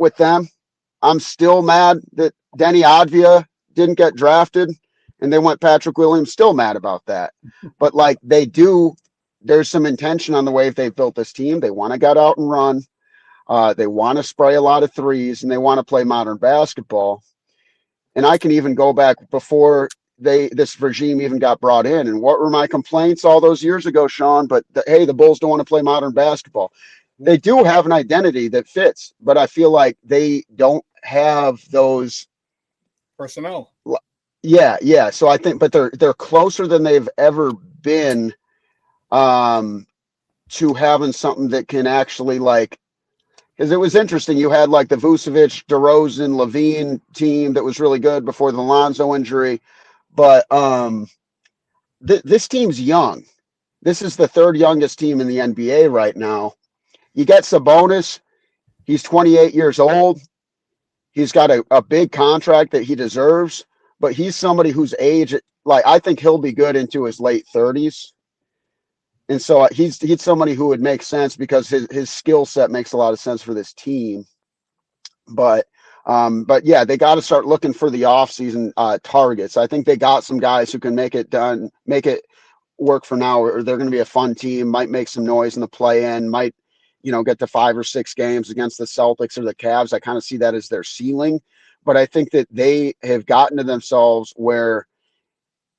with them. I'm still mad that Denny Advia didn't get drafted and they went Patrick Williams. Still mad about that. But like there's some intention on the way they've built this team. They want to get out and run. They want to spray a lot of threes, and they want to play modern basketball. And I can even go back before this regime even got brought in. And what were my complaints all those years ago, Shaun? But hey, the Bulls don't want to play modern basketball. They do have an identity that fits, but I feel like they don't have those personnel. Yeah. So I think, but they're closer than they've ever been to having something that can actually because it was interesting. You had like the Vucevic, DeRozan, Levine team that was really good before the Lonzo injury. But this team's young. This is the third youngest team in the NBA right now. You get Sabonis. He's 28 years old. He's got a big contract that he deserves, but he's somebody whose age, I think he'll be good into his late 30s. And so he's somebody who would make sense because his skill set makes a lot of sense for this team. But yeah, they got to start looking for the offseason targets. I think they got some guys who can make it work for now, or they're going to be a fun team, might make some noise in the play-in, might, get to 5 or 6 games against the Celtics or the Cavs. I kind of see that as their ceiling. But I think that they have gotten to themselves where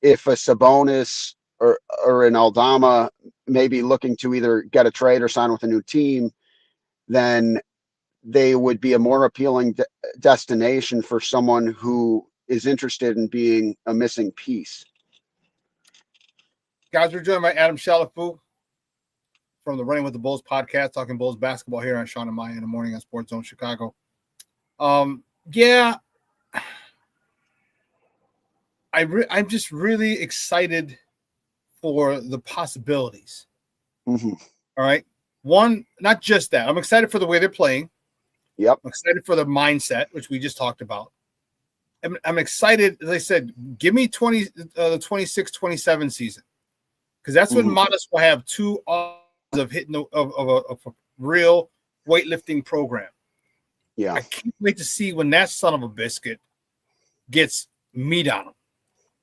if a Sabonis or an Aldama may be looking to either get a trade or sign with a new team, then they would be a more appealing destination for someone who is interested in being a missing piece. Guys, we're joined by Adam Chalifoux from the Running with the Bulls podcast, talking Bulls basketball here on Shaun and Maya in the morning on Sports Zone Chicago. Yeah, I'm just really excited for the possibilities. Mm-hmm. All right. One, not just that. I'm excited for the way they're playing. Yep. I'm excited for the mindset, which we just talked about. I'm excited, as I said, give me the 26-27 season, because that's when Modest will have 2 odds of hitting of a real weightlifting program. Yeah. I can't wait to see when that son of a biscuit gets meat on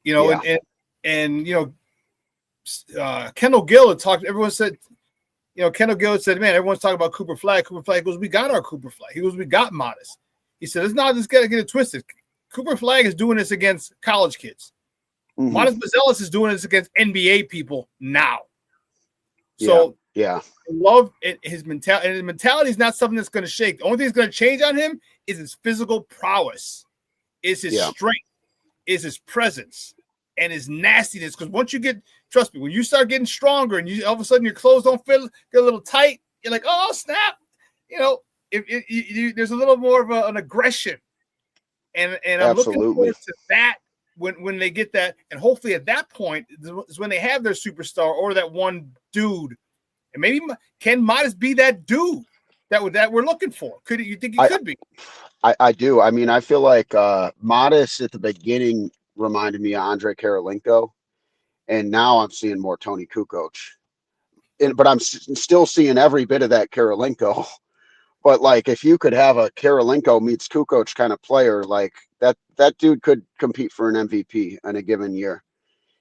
him. And Kendall Gill had talked. Everyone said, Kendall Gill said, man, everyone's talking about Cooper Flag. Cooper Flag goes, we got our Cooper Flag. He goes, we got Modest. He said, let's not just get it twisted. Cooper Flag is doing this against college kids. Modest Bazelis is doing this against NBA people now. So yeah. I love his mentality. And his mentality is not something that's going to shake. The only thing that's going to change on him is his physical prowess, is his strength, is his presence, and his nastiness. Because once you trust me, when you start getting stronger and you all of a sudden your clothes don't fit, get a little tight, you're like, oh snap, there's a little more of an aggression, and I'm looking forward to that when they get that, and hopefully at that point is when they have their superstar or that one dude, and maybe can Modest be that dude that we're looking for? Could you think he could be? I do. I mean, I feel like Modest at the beginning reminded me of Andre Karolinko, and now I'm seeing more Tony Kukoc. But I'm still seeing every bit of that Karolinko. But like, if you could have a Karolinko meets Kukoc kind of player, like that dude could compete for an MVP in a given year.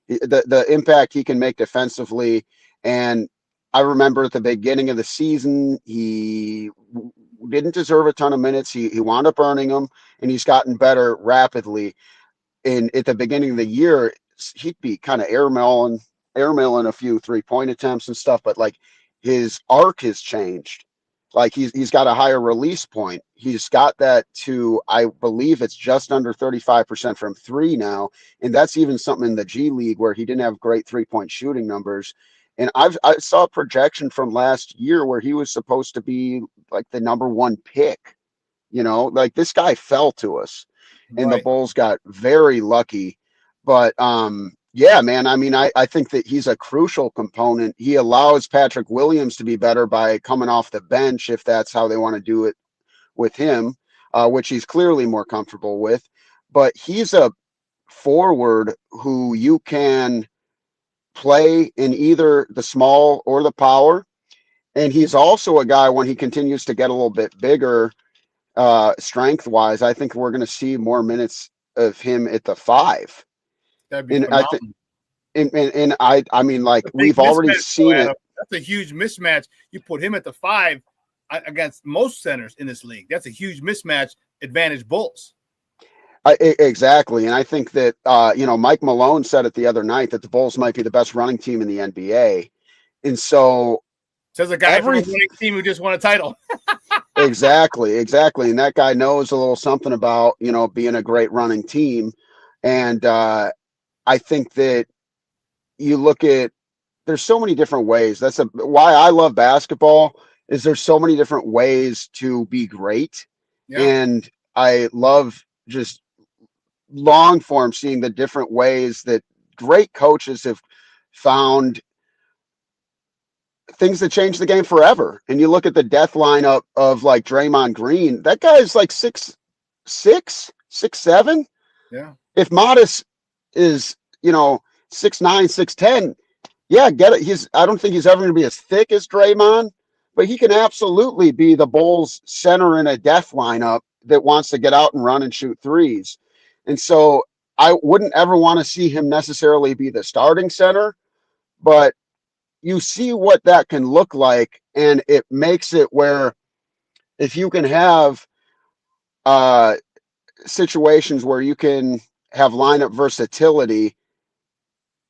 The impact he can make defensively, and I remember at the beginning of the season, he didn't deserve a ton of minutes. He wound up earning them, and he's gotten better rapidly. And at the beginning of the year, he'd be kind of airmailing a few 3-point attempts and stuff, but like his arc has changed. Like he's got a higher release point. He's got that to, I believe it's just under 35% from three now. And that's even something in the G League where he didn't have great 3-point shooting numbers. And I saw a projection from last year where he was supposed to be like the number 1 pick. You know, like this guy fell to us, and the Bulls got very lucky. But yeah, man, I mean, I think that he's a crucial component. He allows Patrick Williams to be better by coming off the bench if that's how they want to do it with him, which he's clearly more comfortable with. But he's a forward who you can play in either the small or the power. And he's also a guy, when he continues to get a little bit bigger, strength-wise, I think we're going to see more minutes of him at the 5. That'd be And I mean, like, we've already seen it. That's a huge mismatch. You put him at the 5 against most centers in this league. That's a huge mismatch. Advantage Bulls. Exactly. And I think that, Mike Malone said it the other night that the Bulls might be the best running team in the NBA. And so says a guy from a winning team who just won a title. Exactly. And that guy knows a little something about, being a great running team. And I think that you look at, there's so many different ways. That's why I love basketball, is there's so many different ways to be great. Yeah. And I love just long form, seeing the different ways that great coaches have found things that change the game forever. And you look at the death lineup of like Draymond Green, that guy's like 6'6", 6'7". Yeah. If Modest is, 6'9", 6'10", yeah, get it. I don't think he's ever going to be as thick as Draymond, but he can absolutely be the Bulls center in a death lineup that wants to get out and run and shoot threes. And so I wouldn't ever want to see him necessarily be the starting center, but you see what that can look like, and it makes it where if you can have situations where you can have lineup versatility,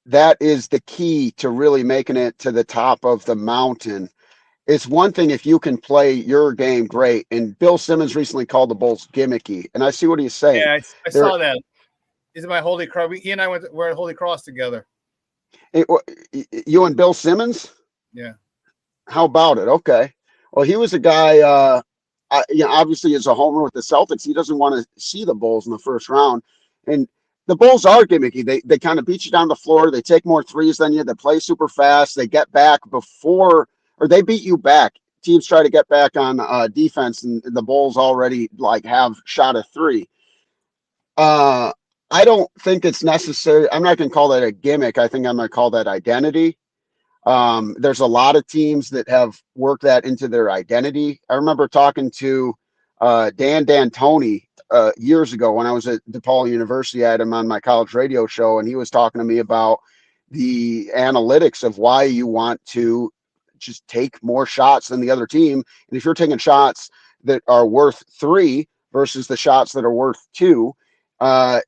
that is the key to really making it to the top of the mountain. It's one thing if you can play your game great, and Bill Simmons recently called the Bulls gimmicky, and I see what he's saying. Yeah, I saw that. He's my Holy Cross. He and I were at Holy Cross together. You and Bill Simmons? Yeah. How about it? Okay. Well, he was a guy, obviously as a homer with the Celtics, he doesn't want to see the Bulls in the first round. And the Bulls are gimmicky. They kind of beat you down the floor. They take more threes than you. They play super fast. They get back before, or they beat you back. Teams try to get back on defense, and the Bulls already have shot a three. I don't think it's necessary. I'm not going to call that a gimmick. I think I'm going to call that identity. There's a lot of teams that have worked that into their identity. I remember talking to Dan D'Antoni years ago when I was at DePaul University. I had him on my college radio show, and he was talking to me about the analytics of why you want to just take more shots than the other team. And if you're taking shots that are worth 3 versus the shots that are worth 2,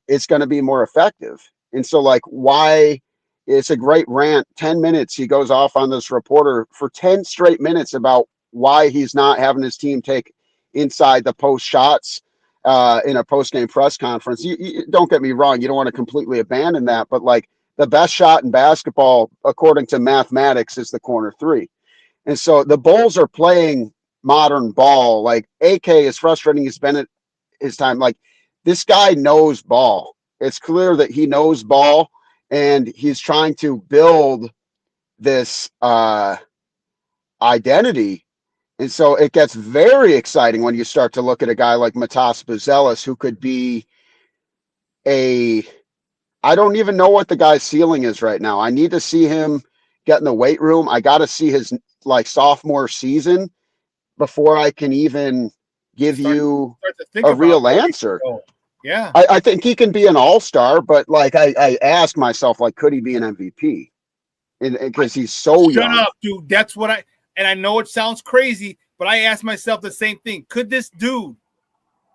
it's going to be more effective. And so why it's a great rant, 10 minutes. He goes off on this reporter for 10 straight minutes about why he's not having his team take inside the post shots in a post-game press conference. You don't get me wrong. You don't want to completely abandon that, but the best shot in basketball, according to mathematics, is the corner 3. And so the Bulls are playing modern ball. AK is frustrating. He's been at his time. This guy knows ball. It's clear that he knows ball, and he's trying to build this identity. And so it gets very exciting when you start to look at a guy like Matas Buzelis, who could be I don't even know what the guy's ceiling is right now. I need to see him get in the weight room. I got to see his sophomore season before I can even give you a real answer. Yeah. I think he can be an all-star, but I ask myself, could he be an MVP? Because he's so young. Shut up, dude. That's what and I know it sounds crazy, but I ask myself the same thing. Could this dude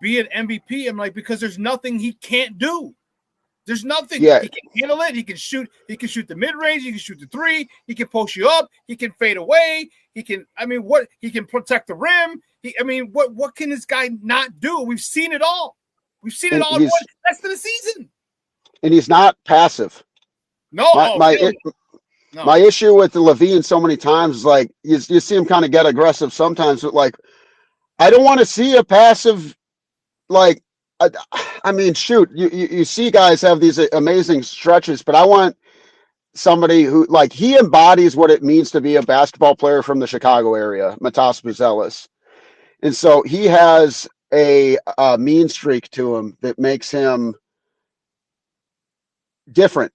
be an MVP? I'm like, because there's nothing he can't do. There's nothing. Yeah. He can handle it. He can shoot the mid-range. He can shoot the three. He can post you up. He can fade away. He can protect the rim. What can this guy not do? We've seen it all. We've seen it all in one rest of the season. And he's not passive. No, my issue with Levine so many times is you see him kind of get aggressive sometimes, but I don't want to see a passive shoot, you see guys have these amazing stretches, but I want somebody who he embodies what it means to be a basketball player from the Chicago area, Matas Buzelis. And so he has a mean streak to him that makes him different.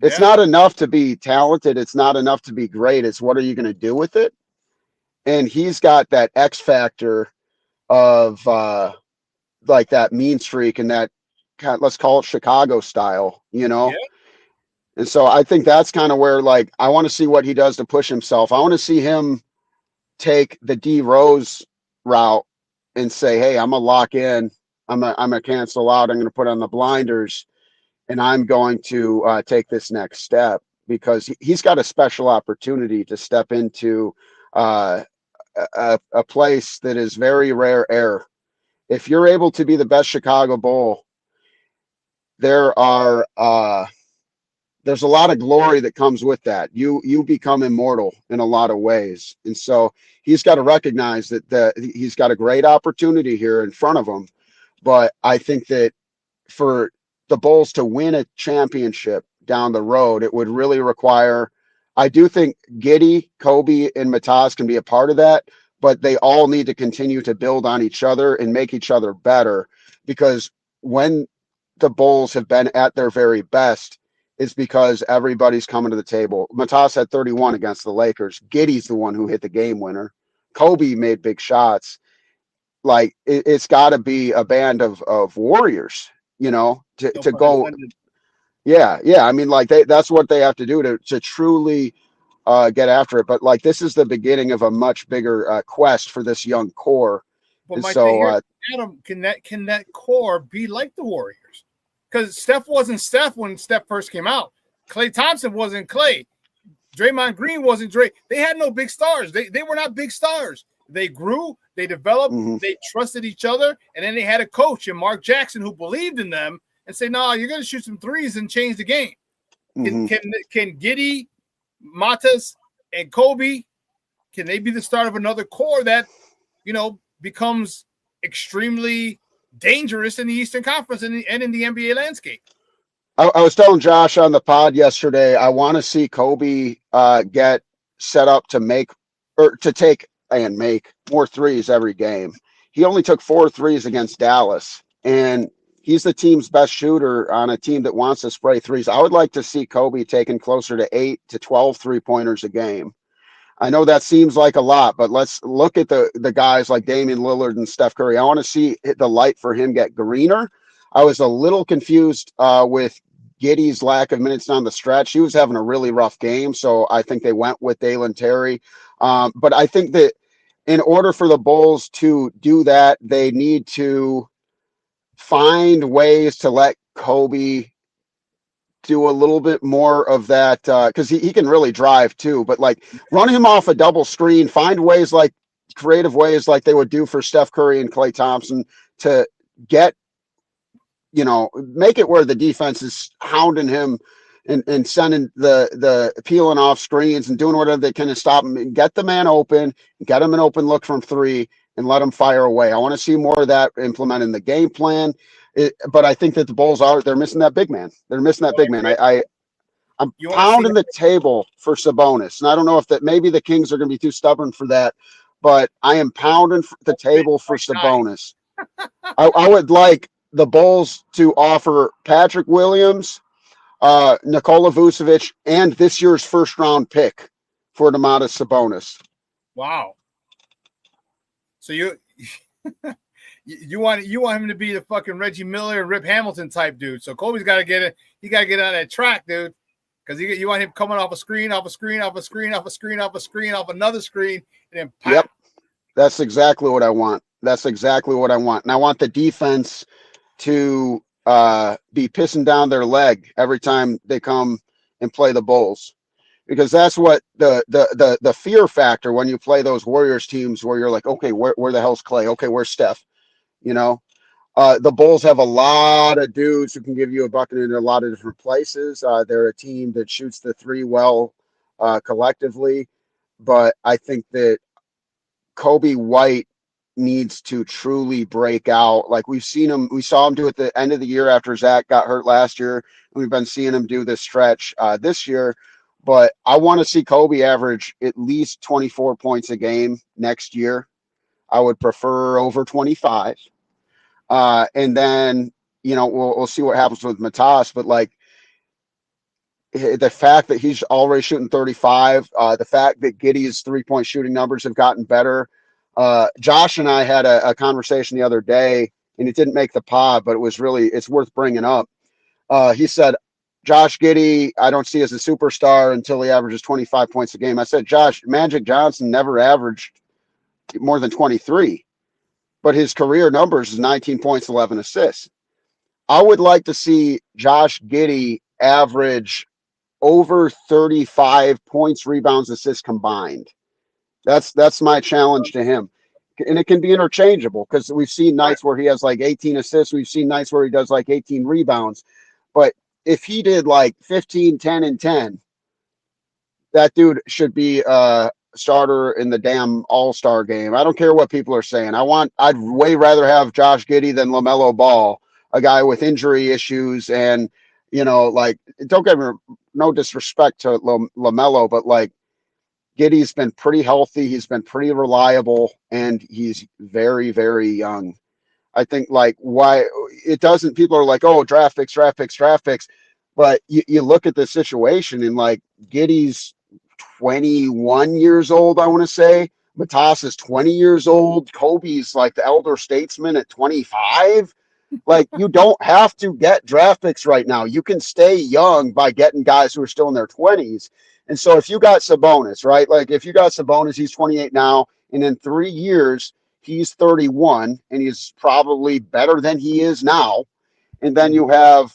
It's not enough to be talented. It's not enough to be great. It's what are you going to do with it? And he's got that X factor of that mean streak and that let's call it Chicago style, And so I think that's kind of where I want to see what he does to push himself. I want to see him take the D Rose route and say, hey, I'm gonna lock in. I'm gonna cancel out. I'm going to put on the blinders. And I'm going to take this next step because he's got a special opportunity to step into a place that is very rare air. If you're able to be the best Chicago Bull, there's a lot of glory that comes with that. You become immortal in a lot of ways. And so he's got to recognize that he's got a great opportunity here in front of him. But I think that for the Bulls to win a championship down the road, it would really require, I do think Giddey, Kobe, and Matas can be a part of that, but they all need to continue to build on each other and make each other better, because when the Bulls have been at their very best, it's because everybody's coming to the table. Matas had 31 against the Lakers. Giddey's the one who hit the game winner. Kobe made big shots. It's got to be a band of warriors, to go. Yeah. That's what they have to do to truly get after it. But this is the beginning of a much bigger quest for this young core. But Adam, can that core be like the Warriors? Because Steph wasn't Steph when Steph first came out. Klay Thompson wasn't Klay. Draymond Green wasn't Dray. They had no big stars. They were not big stars. They grew, they developed, they trusted each other, and then they had a coach in Mark Jackson who believed in them and said, "No, you're going to shoot some threes and change the game." Can Giddey, Matas, and Kobe, can they be the start of another core that becomes extremely dangerous in the Eastern Conference and in the NBA landscape? I was telling Josh on the pod yesterday, I want to see Kobe get set up to take and make more threes every game. He only took 4 threes against Dallas, and he's the team's best shooter on a team that wants to spray threes. I would like to see Kobe taking closer to 8 to 12 3-pointers a game. I know that seems like a lot, but let's look at the guys like Damian Lillard and Steph Curry. I want to see the light for him get greener. I was a little confused with Giddey's lack of minutes down the stretch. He was having a really rough game, so I think they went with Dalen Terry. But I think that in order for the Bulls to do that, they need to find ways to let Kobe do a little bit more of that, because he can really drive too, but run him off a double screen, find ways, creative ways like they would do for Steph Curry and Klay Thompson to get, make it where the defense is hounding him and sending the peeling off screens and doing whatever they can to stop him and get the man open, get him an open look from 3 and let him fire away. I want to see more of that implemented in the game plan. But I think that the Bulls they're missing that big man. They're missing that big man. I'm pounding the table for Sabonis. And I don't know if that maybe the Kings are going to be too stubborn for that, but I am pounding the table for Sabonis. I would like the Bulls to offer Patrick Williams, Nikola Vucevic, and this year's first-round pick for Domantas Sabonis. Wow. So you want him to be the fucking Reggie Miller and Rip Hamilton type dude. So Kobe's got to get it. He got to get on that track, dude, because you want him coming off a screen, off a screen, off a screen, off a screen, off a screen, off another screen, and then pop. Yep, that's exactly what I want. That's exactly what I want, and I want the defense to be pissing down their leg every time they come and play the Bulls, because that's what the fear factor when you play those Warriors teams where you're like, okay, where the hell's Clay? Okay, where's Steph? You know, the Bulls have a lot of dudes who can give you a bucket in a lot of different places. They're a team that shoots the three well collectively, but I think that Kobe White needs to truly break out. Like we saw him do at the end of the year after Zach got hurt last year. And we've been seeing him do this stretch this year, but I want to see Kobe average at least 24 points a game next year. I would prefer over 25. And then, we'll see what happens with Matas, but like the fact that he's already shooting 35, the fact that Giddey's 3-point shooting numbers have gotten better. Josh and I had a conversation the other day, and it didn't make the pod, but it's worth bringing up. He said, Josh Giddey, I don't see as a superstar until he averages 25 points a game. I said, Josh, Magic Johnson never averaged more than 23, but his career numbers is 19 points, 11 assists. I would like to see Josh Giddey average over 35 points, rebounds, assists combined. That's my challenge to him. And it can be interchangeable because we've seen nights where he has like 18 assists. We've seen nights where he does like 18 rebounds. But if he did like 15, 10, and 10, that dude should be a starter in the damn all-star game. I don't care what people are saying. I'd way rather have Josh Giddey than LaMelo Ball, a guy with injury issues. And, like, don't get me, no disrespect to LaMelo, but like, Giddey's been pretty healthy. He's been pretty reliable, and he's very, very young. I think like why it doesn't, people are like, oh, draft picks. But you look at the situation and like Giddey's 21 years old, I want to say. Matas is 20 years old. Kobe's like the elder statesman at 25. Like, you don't have to get draft picks right now. You can stay young by getting guys who are still in their 20s. And so if you got Sabonis, right? Like if you got Sabonis, he's 28 now, and in 3 years, he's 31, and he's probably better than he is now. And then you have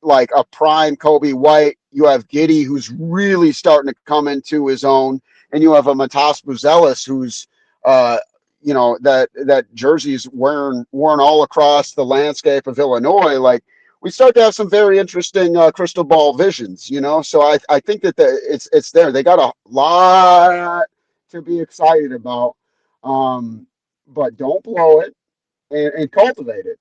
like a prime Kobe White. You have Giddey, who's really starting to come into his own. And you have a Matas Buzelis, who's, that jersey's worn all across the landscape of Illinois. Like, we start to have some very interesting crystal ball visions, So I think that it's there. They got a lot to be excited about, but don't blow it and cultivate it.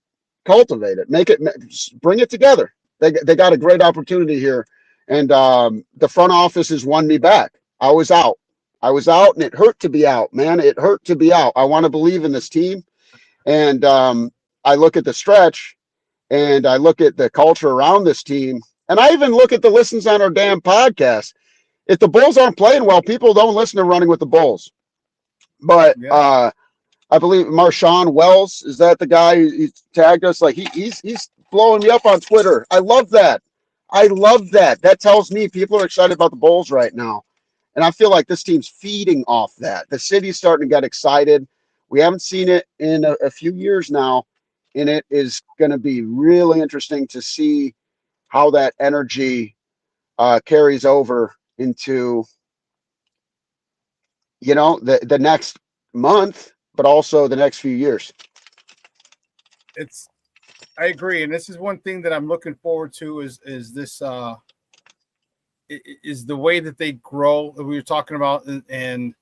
Bring it together. They got a great opportunity here, and the front office has won me back. I was out, and it hurt to be out, man. It hurt to be out. I want to believe in this team, and I look at the stretch. And I look at the culture around this team, and I even look at the listens on our damn podcast. If the Bulls aren't playing well, people don't listen to Running with the Bulls. But I believe Marshawn Wells, is that the guy who tagged us? Like he's blowing me up on Twitter. I love that. That tells me people are excited about the Bulls right now. And I feel like this team's feeding off that. The city's starting to get excited. We haven't seen it in a few years now. And it is going to be really interesting to see how that energy carries over into, the next month, but also the next few years. I agree. And this is one thing that I'm looking forward to is this is the way that they grow that we were talking about. And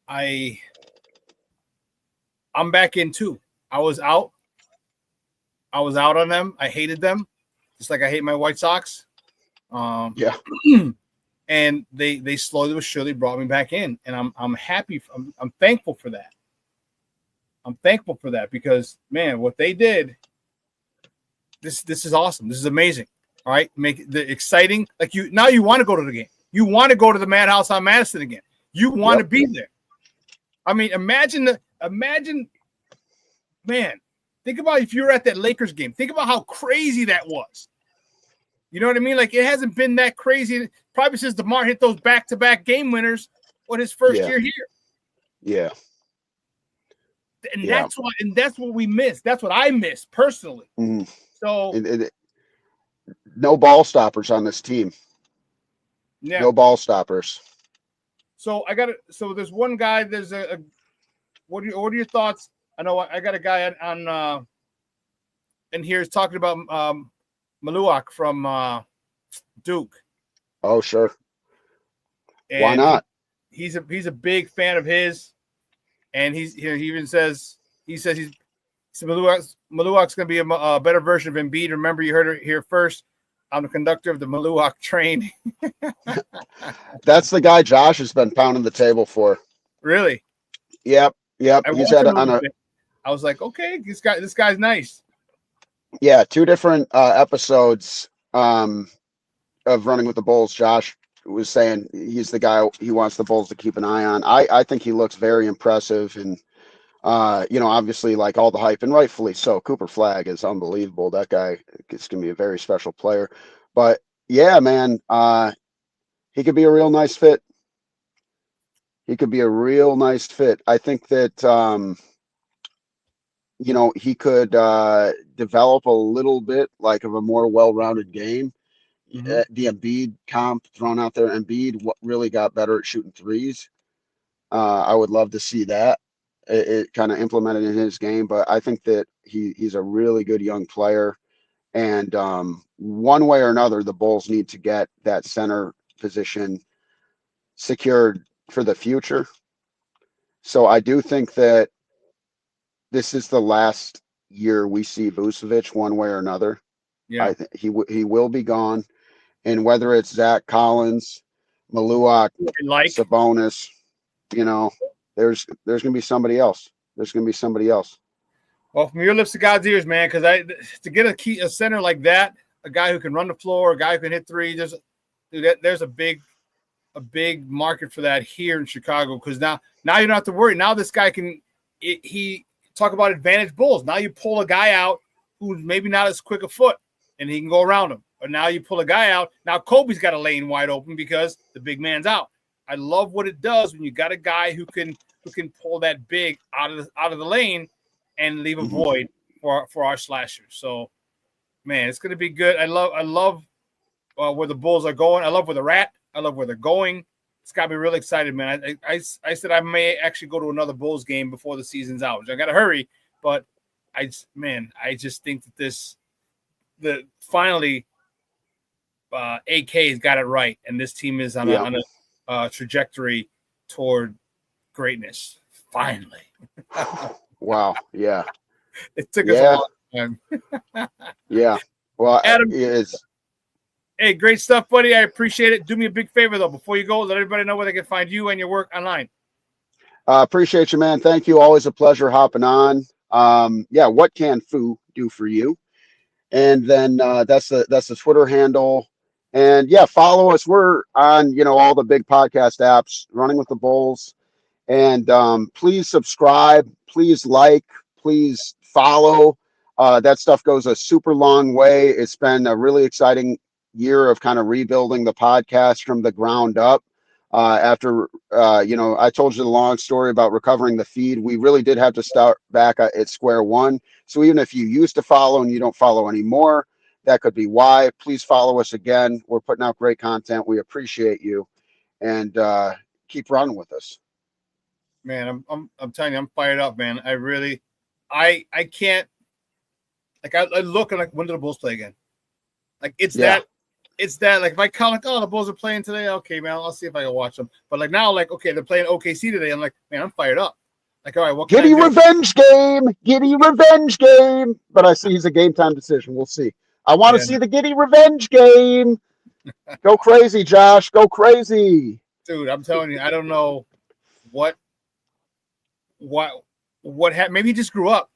I'm back in too. I was out. I was out on them. I hated them, just like I hate my White Sox. Yeah. And they slowly but surely brought me back in, and I'm happy. I'm thankful for that. I'm thankful for that because, man, what they did. This is awesome. This is amazing. All right, make it exciting. Like you want to go to the game. You want to go to the Madhouse on Madison again. You want to be there. I mean, imagine, man. Think about if you were at that Lakers game. Think about how crazy that was. You know what I mean? Like, it hasn't been that crazy probably since DeMar hit those back-to-back game winners on his first year here. Yeah. And that's what we miss. That's what I miss personally. Mm-hmm. So no ball stoppers on this team. Yeah. No ball stoppers. So so there's one guy, there's a what are your thoughts? I know I got a guy on in here is talking about Maluak from Duke. Oh, sure. And why not? He's a big fan of his, and he even says Maluak's going to be a better version of Embiid. Remember, you heard it here first. I'm the conductor of the Maluak train. That's the guy Josh has been pounding the table for. Really? Yep. He's had I was like, okay, this guy's nice. Yeah, 2 different episodes of Running with the Bulls. Josh was saying he's the guy he wants the Bulls to keep an eye on. I think he looks very impressive, and obviously, like, all the hype, and rightfully so. Cooper Flagg is unbelievable. That guy is going to be a very special player. But yeah, man, he could be a real nice fit. I think that he could develop a little bit like of a more well-rounded game. Mm-hmm. The Embiid comp thrown out there. Embiid really got better at shooting threes. I would love to see that. It kind of implemented in his game, but I think that he's a really good young player. And one way or another, the Bulls need to get that center position secured for the future. So I do think that this is the last year we see Vucevic one way or another. Yeah, he will be gone. And whether it's Zach Collins, Maluak, Sabonis, there's going to be somebody else. Well, from your lips to God's ears, man, because to get a center like that, a guy who can run the floor, a guy who can hit three, there's a big market for that here in Chicago. Because now you don't have to worry. Now this guy he talk about advantage Bulls. Now you pull a guy out who's maybe not as quick a foot, and he can go around him. But now you pull a guy out. Now Kobe's got a lane wide open because the big man's out. I love what it does when you got a guy who can pull that big out of the lane and leave a void for our slashers. So, man, it's going to be good. I love where the Bulls are going. I love where they're at. I love where they're going. It's got me really excited, man. I said I may actually go to another Bulls game before the season's out. I got to hurry, but I just think that finally AK's got it right, and this team is on a trajectory toward greatness. Finally. Wow. Yeah. It took us a long time. Yeah. Well, Adam, it's. Hey, great stuff, buddy. I appreciate it. Do me a big favor, though. Before you go, let everybody know where they can find you and your work online. Appreciate you, man. Thank you. Always a pleasure hopping on. What can Foo do for you? And then that's the Twitter handle. And follow us. We're on, all the big podcast apps, Running with the Bulls. And please subscribe, please like, please follow. That stuff goes a super long way. It's been a really exciting year of kind of rebuilding the podcast from the ground up. After, I told you the long story about recovering the feed. We really did have to start back at square one. So even if you used to follow and you don't follow anymore, that could be why. Please follow us again. We're putting out great content. We appreciate you, and keep running with us. Man, I'm telling you, I'm fired up, man. I can't. Like, I look and like, when do the Bulls play again? Like, it's that. Like, if I count, like, oh, the Bulls are playing today. Okay, man, I'll see if I can watch them. But like now, like, okay, they're playing OKC today. I'm like, man, I'm fired up. Like, all right, what can Giddy I do? revenge game. Giddy revenge game. But I see he's a game time decision. We'll see. I want to see the Giddy revenge game. Go crazy, Josh. Go crazy. Dude, I'm telling you, I don't know what happened. Maybe he just grew up.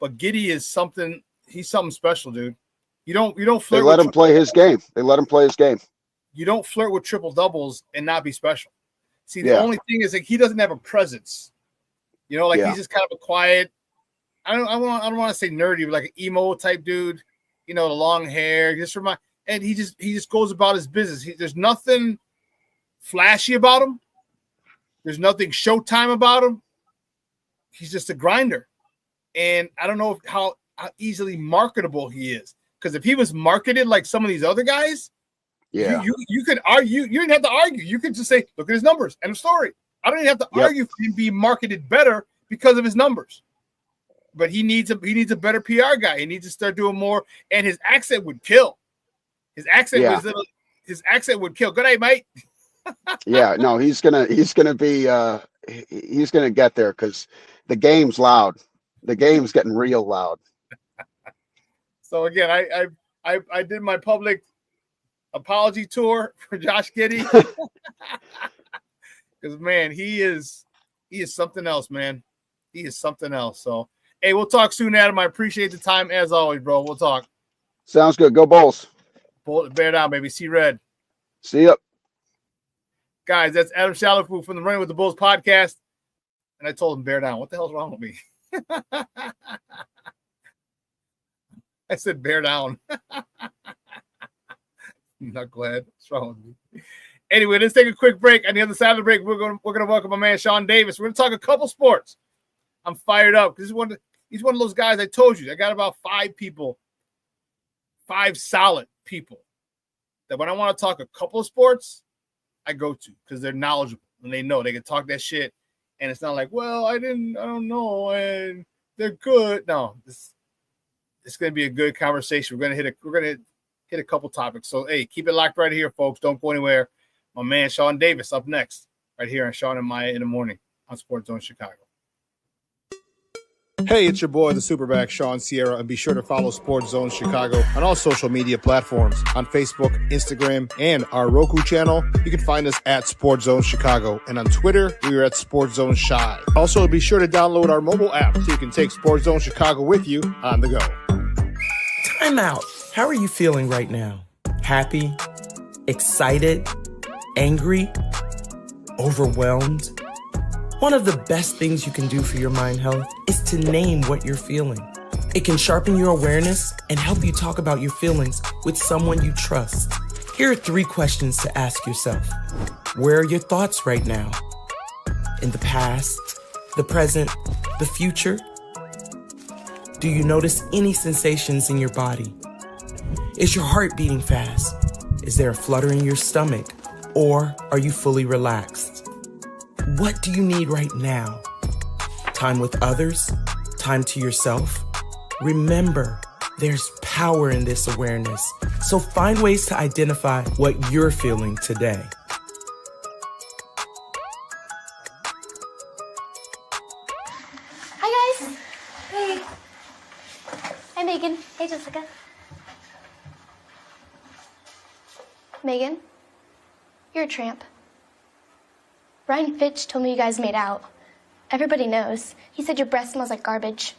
But Giddy is something. He's something special, dude. You don't flirt. They let him play his game. They let him play his game. You don't flirt with triple doubles and not be special. See, the only thing is, like, he doesn't have a presence. You know, like he's just kind of a quiet. I don't want to say nerdy, but like an emo type dude. You know, the long hair. And he just goes about his business. There's nothing flashy about him. There's nothing Showtime about him. He's just a grinder. And I don't know how easily marketable he is. Because if he was marketed like some of these other guys, you could argue. You didn't have to argue. You could just say, look at his numbers. End of story. I don't even have to argue for him being marketed better because of his numbers. But he needs a better PR guy. He needs to start doing more. And his accent would kill. His accent would kill. Good night, mate. Yeah, no, he's gonna get there because the game's loud. The game's getting real loud. So again, I did my public apology tour for Josh Giddey. Because man, he is something else, man. He is something else. So hey, we'll talk soon, Adam. I appreciate the time as always, bro. We'll talk. Sounds good. Go Bulls. Bear down, baby. See red. See ya. Guys, that's Adam Chalifoux from the Running with the Bulls podcast. And I told him, bear down. What the hell's wrong with me? I said, bear down. Knucklehead. What's wrong with me? Anyway, let's take a quick break. On the other side of the break, we're gonna welcome my man Shaun Davis. We're gonna talk a couple sports. I'm fired up because he's one of those guys I told you. I got about 5 solid people that when I want to talk a couple of sports, I go to because they're knowledgeable and they know they can talk that shit. And it's not like, well, I don't know, and they're good. No, it's going to be a good conversation. We're going to hit a couple topics. So hey, keep it locked right here, folks. Don't go anywhere. My man Shaun Davis up next, right here on Shaun and Maya in the morning on Sports Zone Chicago. Hey, it's your boy, the SuperBack, Shawn Sierra, and be sure to follow Sports Zone Chicago on all social media platforms, on Facebook, Instagram, and our Roku channel. You can find us at Sports Zone Chicago, and on Twitter, we are at Sports Zone Shy. Also, be sure to download our mobile app so you can take Sports Zone Chicago with you on the go. Time out. How are you feeling right now? Happy? Excited? Angry? Overwhelmed? One of the best things you can do for your mind health is to name what you're feeling. It can sharpen your awareness and help you talk about your feelings with someone you trust. Here are 3 questions to ask yourself. Where are your thoughts right now? In the past, the present, the future? Do you notice any sensations in your body? Is your heart beating fast? Is there a flutter in your stomach? Or are you fully relaxed? What do you need right now? Time with others? Time to yourself? Remember, there's power in this awareness. So find ways to identify what you're feeling today. Hi, guys. Hey. Hi, Megan. Hey, Jessica. Megan, you're a tramp. Ryan Fitch told me you guys made out. Everybody knows. He said your breath smells like garbage.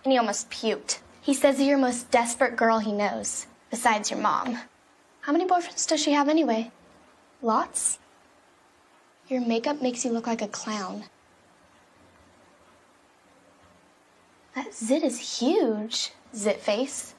And he almost puked. He says you're the most desperate girl he knows, besides your mom. How many boyfriends does she have anyway? Lots? Your makeup makes you look like a clown. That zit is huge, zit face.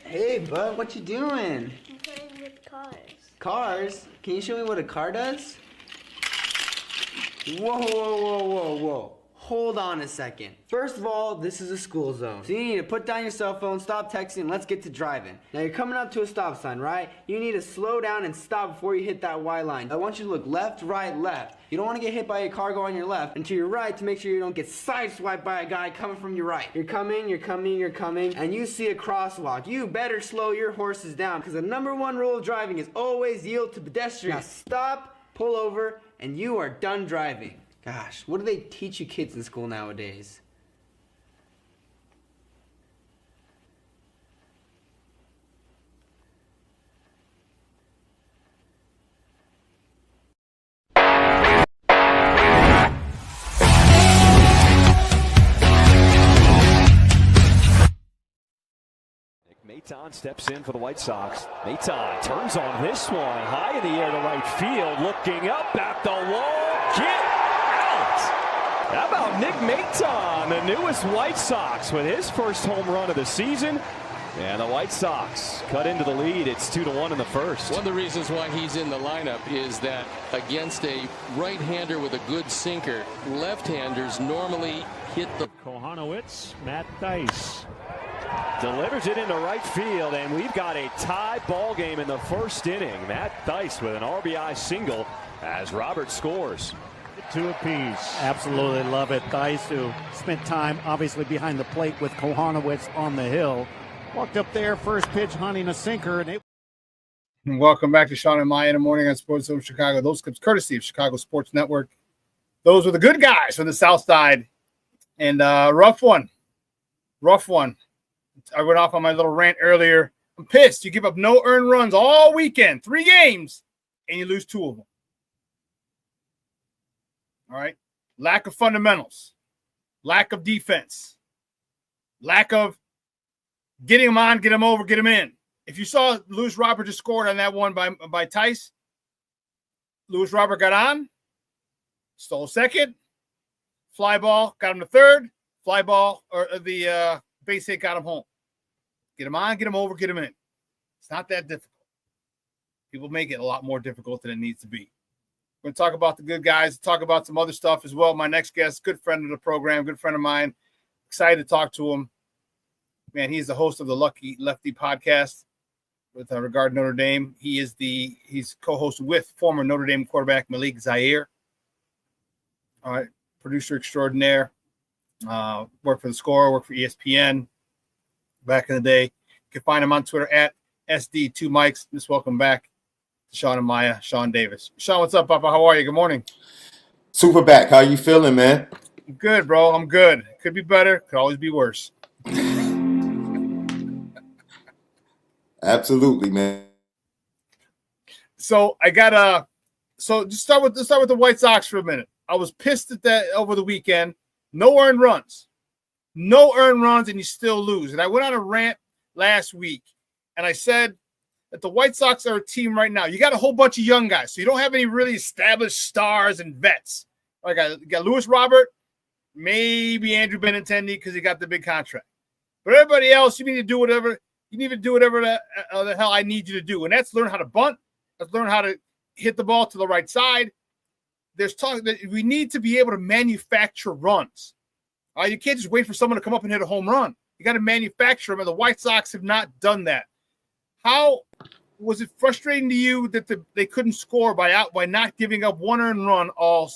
Hey, bud, what you doing? I'm playing with cars. Cars? Can you show me what a car does? Whoa, whoa, whoa, whoa, whoa. Hold on a second. First of all, this is a school zone. So you need to put down your cell phone, stop texting, and let's get to driving. Now you're coming up to a stop sign, right? You need to slow down and stop before you hit that Y line. I want you to look left, right, left. You don't want to get hit by a car going on your left and to your right to make sure you don't get sideswiped by a guy coming from your right. You're coming, and you see a crosswalk. You better slow your horses down because the number one rule of driving is always yield to pedestrians. Now stop, pull over, and you are done driving. Gosh, what do they teach you kids in school nowadays? Maton steps in for the White Sox. Maton turns on this one. High in the air to right field. Looking up at the wall. Get out! How about Nick Maton, the newest White Sox, with his first home run of the season? And the White Sox cut into the lead. It's 2-1 in the first. One of the reasons why he's in the lineup is that against a right-hander with a good sinker, left-handers normally hit the... Kohanowitz, Matt Dice. Delivers it into right field, and we've got a tie ball game in the first inning. Matt Dice with an RBI single as Robert scores. 2 apiece. Absolutely love it. Dice, who spent time obviously behind the plate with Kohanowitz on the hill, walked up there, first pitch hunting a sinker, and it. Welcome back to Shaun and Maya in the morning on Sports Zone Chicago. Those clips courtesy of Chicago Sports Network. Those were the good guys from the South Side, and rough one. I went off on my little rant earlier. I'm pissed. You give up no earned runs all weekend, 3 games, and you lose 2 of them. All right. Lack of fundamentals, lack of defense, lack of getting them on, get them over, get them in. If you saw Lewis Robert just scored on that one by Tice, Lewis Robert got on, stole second, fly ball, got him to third, fly ball, or the base hit got him home. Get him on, get him over, get him in. It's not that difficult. People make it a lot more difficult than it needs to be. We're going to talk about the good guys, talk about some other stuff as well. My next guest, good friend of the program, good friend of mine. Excited to talk to him. Man, he's the host of the Lucky Lefty podcast with regard to Notre Dame. He's co-host with former Notre Dame quarterback Malik Zaire. All right, producer extraordinaire. Worked for The Score, worked for ESPN back in the day. You can find him on Twitter at SD2Mikes. Just welcome back to Shaun and Maya, Shaun Davis. Shaun, what's up, Papa? How are you? Good morning. SuperBack, how you feeling, man? I'm good, bro. I'm good. Could be better. Could always be worse. Absolutely, man. So I got let's start with the White Sox for a minute. I was pissed at that over the weekend. No earned runs, and you still lose. And I went on a rant last week, and I said that the White Sox are a team right now. You got a whole bunch of young guys, so you don't have any really established stars and vets. Like you got Lewis Robert, maybe Andrew Benintendi because he got the big contract. But everybody else, you need to do whatever. You need to do whatever the hell I need you to do, and that's learn how to bunt. That's learn how to hit the ball to the right side. There's talk that we need to be able to manufacture runs. You can't just wait for someone to come up and hit a home run. You got to manufacture them, and the White Sox have not done that. How was it frustrating to you that they couldn't score by not giving up 1 earned run all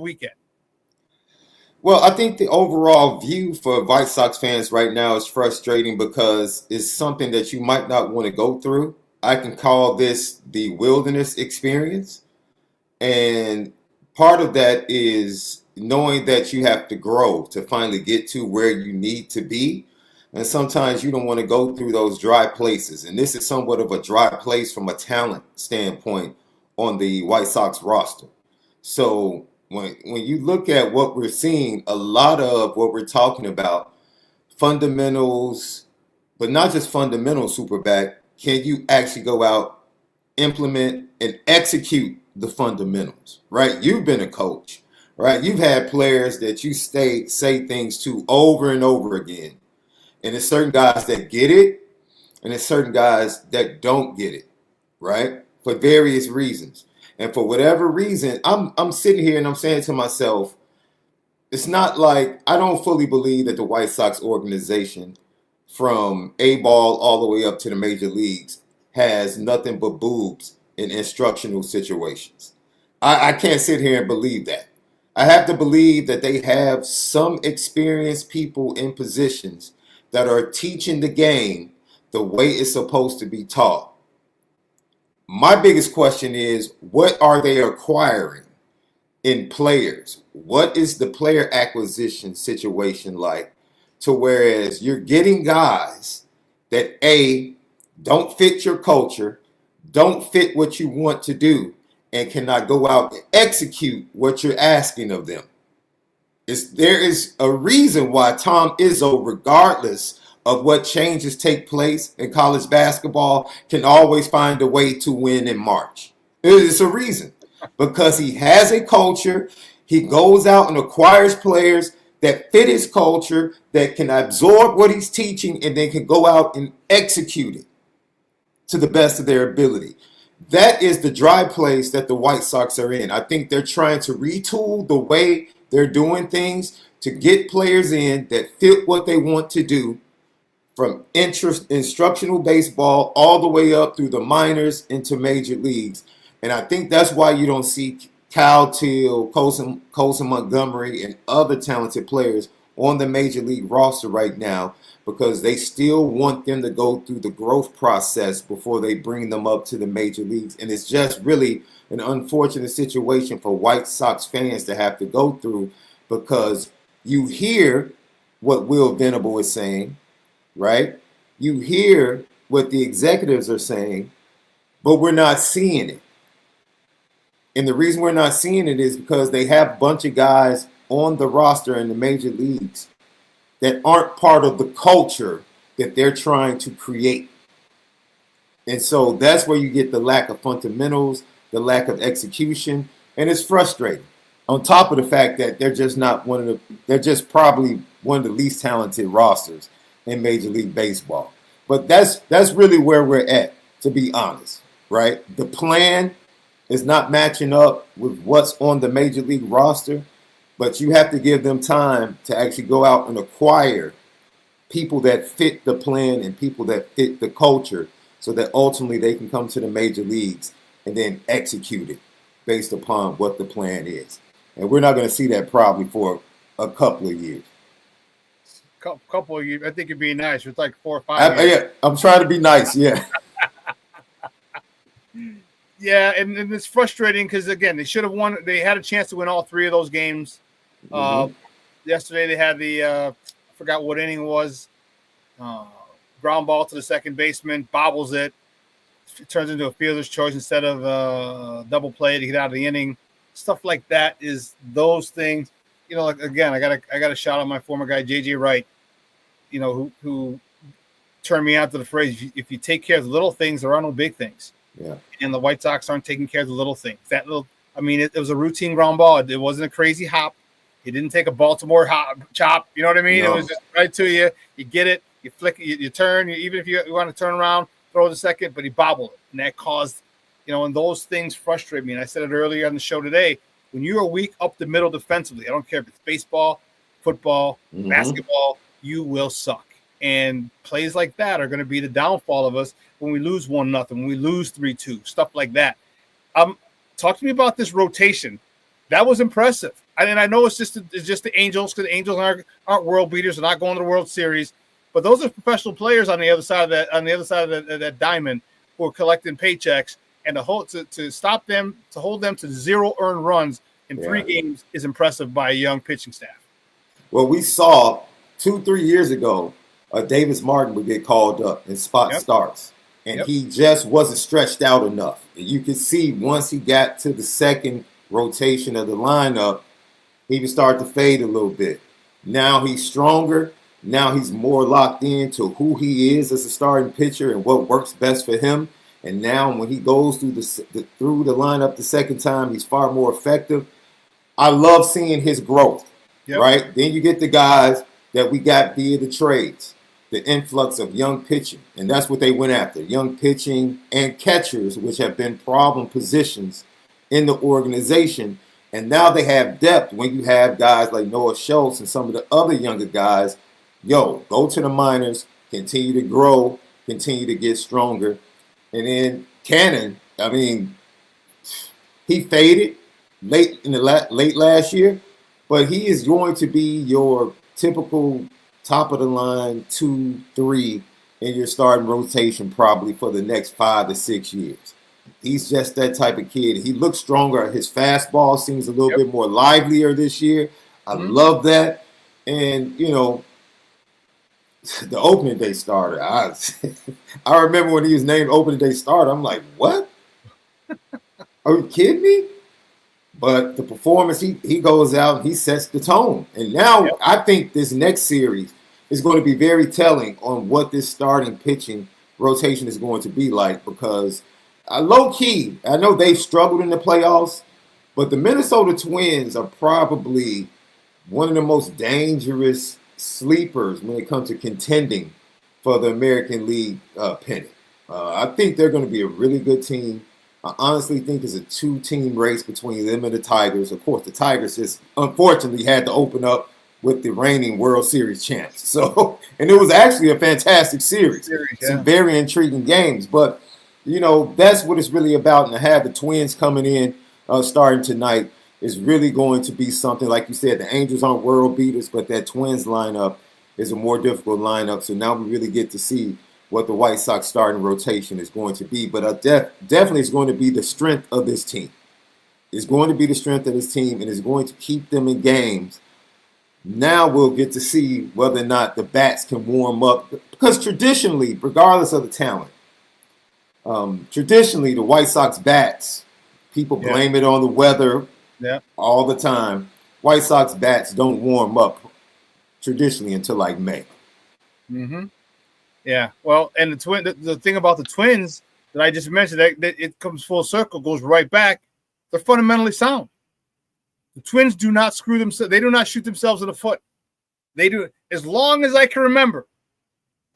weekend? Well, I think the overall view for White Sox fans right now is frustrating because it's something that you might not want to go through. I can call this the wilderness experience. And part of that is knowing that you have to grow to finally get to where you need to be. And sometimes you don't want to go through those dry places. And this is somewhat of a dry place from a talent standpoint on the White Sox roster. So when you look at what we're seeing, a lot of what we're talking about, fundamentals, but not just fundamentals, SuperBack, can you actually go out, implement, and execute the fundamentals, right? You've been a coach, right? You've had players that you say things to over and over again. And there's certain guys that get it, and there's certain guys that don't get it, right? For various reasons. And for whatever reason, I'm sitting here and I'm saying to myself, it's not like I don't fully believe that the White Sox organization, from A-ball all the way up to the major leagues, has nothing but boobs in instructional situations. I can't sit here and believe that. I have to believe that they have some experienced people in positions that are teaching the game the way it's supposed to be taught. My biggest question is, what are they acquiring in players? What is the player acquisition situation like, to whereas you're getting guys that A, don't fit your culture, don't fit what you want to do, and cannot go out and execute what you're asking of them? There is a reason why Tom Izzo, regardless of what changes take place in college basketball, can always find a way to win in March. It's a reason, because he has a culture. He goes out and acquires players that fit his culture, that can absorb what he's teaching, and they can go out and execute it to the best of their ability. That is the dry place that the White Sox are in. I think they're trying to retool the way they're doing things to get players in that fit what they want to do, from instructional baseball all the way up through the minors into major leagues. And I think that's why you don't see Kyle Till, Colson Montgomery, and other talented players on the major league roster right now, because they still want them to go through the growth process before they bring them up to the major leagues. And it's just really an unfortunate situation for White Sox fans to have to go through, because you hear what Will Venable is saying, right? You hear what the executives are saying, but we're not seeing it. And the reason we're not seeing it is because they have a bunch of guys on the roster in the major leagues that aren't part of the culture that they're trying to create. And so that's where you get the lack of fundamentals, the lack of execution, and it's frustrating. On top of the fact that they're just probably one of the least talented rosters in Major League Baseball. But that's really where we're at, to be honest, right? The plan is not matching up with what's on the Major League roster, but you have to give them time to actually go out and acquire people that fit the plan and people that fit the culture, so that ultimately they can come to the major leagues and then execute it based upon what the plan is. And we're not going to see that probably for a couple of years. Couple of years. I think it'd be nice. It's like 4 or 5 years. Yeah, I'm trying to be nice. Yeah. Yeah, and it's frustrating because, again, they should have won. They had a chance to win all 3 of those games. Yesterday they had the I forgot what inning it was. Ground ball to the second baseman, bobbles it. It turns into a fielder's choice instead of double play to get out of the inning. Stuff like that is those things. You know, like, again, I got to shout out my former guy JJ Wright. You know, who turned me out to the phrase: "If you take care of the little things, there are no big things." Yeah. And the White Sox aren't taking care of the little things. That little, I mean, it was a routine ground ball. It wasn't a crazy hop. It didn't take a Baltimore chop. You know what I mean? No. It was just right to you. You get it. You flick it. You turn. Even if you want to turn around, throw the second, but he bobbled it. And that caused, you know, and those things frustrate me. And I said it earlier on the show today. When you are weak up the middle defensively, I don't care if it's baseball, football, basketball, you will suck. And plays like that are going to be the downfall of us when we lose 1-0, when we lose 3-2, stuff like that. Talk to me about this rotation. That was impressive. And I know it's just the Angels, because the Angels aren't world beaters. They're not going to the World Series. But those are professional players on the other side of that diamond who are collecting paychecks. And to stop them, to hold them to 0 earned runs in 3 games is impressive by a young pitching staff. Well, we saw 2-3 years ago, Davis Martin would get called up in spot starts, and he just wasn't stretched out enough. And you could see once he got to the second rotation of the lineup, he would start to fade a little bit. Now he's stronger. Now he's more locked into who he is as a starting pitcher and what works best for him. And now when he goes through the lineup the second time, he's far more effective. I love seeing his growth, right? Then you get the guys that we got via the trades, the influx of young pitching. And that's what they went after, young pitching and catchers, which have been problem positions in the organization. And now they have depth when you have guys like Noah Schultz and some of the other younger guys. Yo, go to the minors, continue to grow, continue to get stronger. And then Cannon, I mean, he faded late last year, but he is going to be your typical top of the line 2-3 in your starting rotation probably for the next 5 to 6 years. He's just that type of kid. He looks stronger. His fastball seems a little bit more livelier this year. I love that. And, you know, the opening day starter. I remember when he was named opening day starter. I'm like, what? Are you kidding me? But the performance, he goes out and he sets the tone. And now I think this next series is going to be very telling on what this starting pitching rotation is going to be like, because low key, I know they've struggled in the playoffs, but the Minnesota Twins are probably one of the most dangerous sleepers when it comes to contending for the American League pennant. I think they're going to be a really good team. I honestly think it's a 2-team race between them and the Tigers. Of course, the Tigers just unfortunately had to open up with the reigning World Series champs. So, and it was actually a fantastic series. Some very intriguing games. But, you know, that's what it's really about. And to have the Twins coming in starting tonight is really going to be something. Like you said, the Angels aren't world beaters, but that Twins lineup is a more difficult lineup. So now we really get to see what the White Sox starting rotation is going to be. But definitely it's going to be the strength of this team. It's going to be the strength of this team, and it's going to keep them in games. Now we'll get to see whether or not the bats can warm up. Because traditionally, regardless of the talent, traditionally the White Sox bats, people blame it on the weather all the time. White Sox bats don't warm up traditionally until like May. Mm-hmm. Yeah, well, and the thing about the Twins that I just mentioned, that it comes full circle, goes right back. They're fundamentally sound. The Twins do not screw themselves. They do not shoot themselves in the foot. They do, as long as I can remember.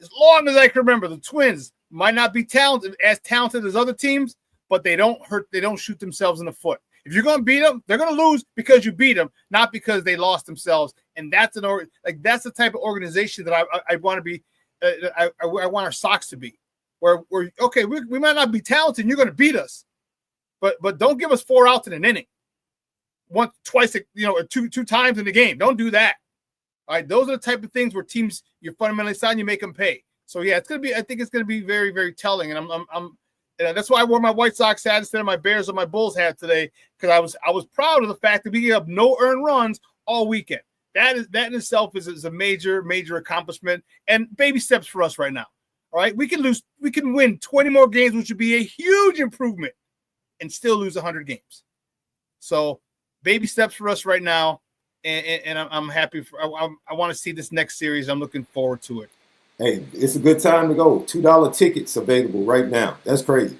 As long as I can remember, the Twins might not be talented as other teams, but they don't shoot themselves in the foot. If you're going to beat them, they're going to lose because you beat them, not because they lost themselves. And that's that's the type of organization that I want to be. I want our Sox to be, where okay, we might not be talented, and you're going to beat us, but don't give us 4 outs in an inning, twice, or two times in the game. Don't do that. All right, those are the type of things where teams, you're fundamentally sound, you make them pay. So yeah, it's gonna be. I think it's gonna be very, very telling, and that's why I wore my White Sox hat instead of my Bears or my Bulls hat today, because I was proud of the fact that we gave up no earned runs all weekend. That in itself is a major, major accomplishment and baby steps for us right now. All right, we can win 20 more games, which would be a huge improvement, and still lose 100 games. So baby steps for us right now, and I'm happy. I want to see this next series. I'm looking forward to it. Hey, it's a good time to go. $2 tickets available right now. That's crazy,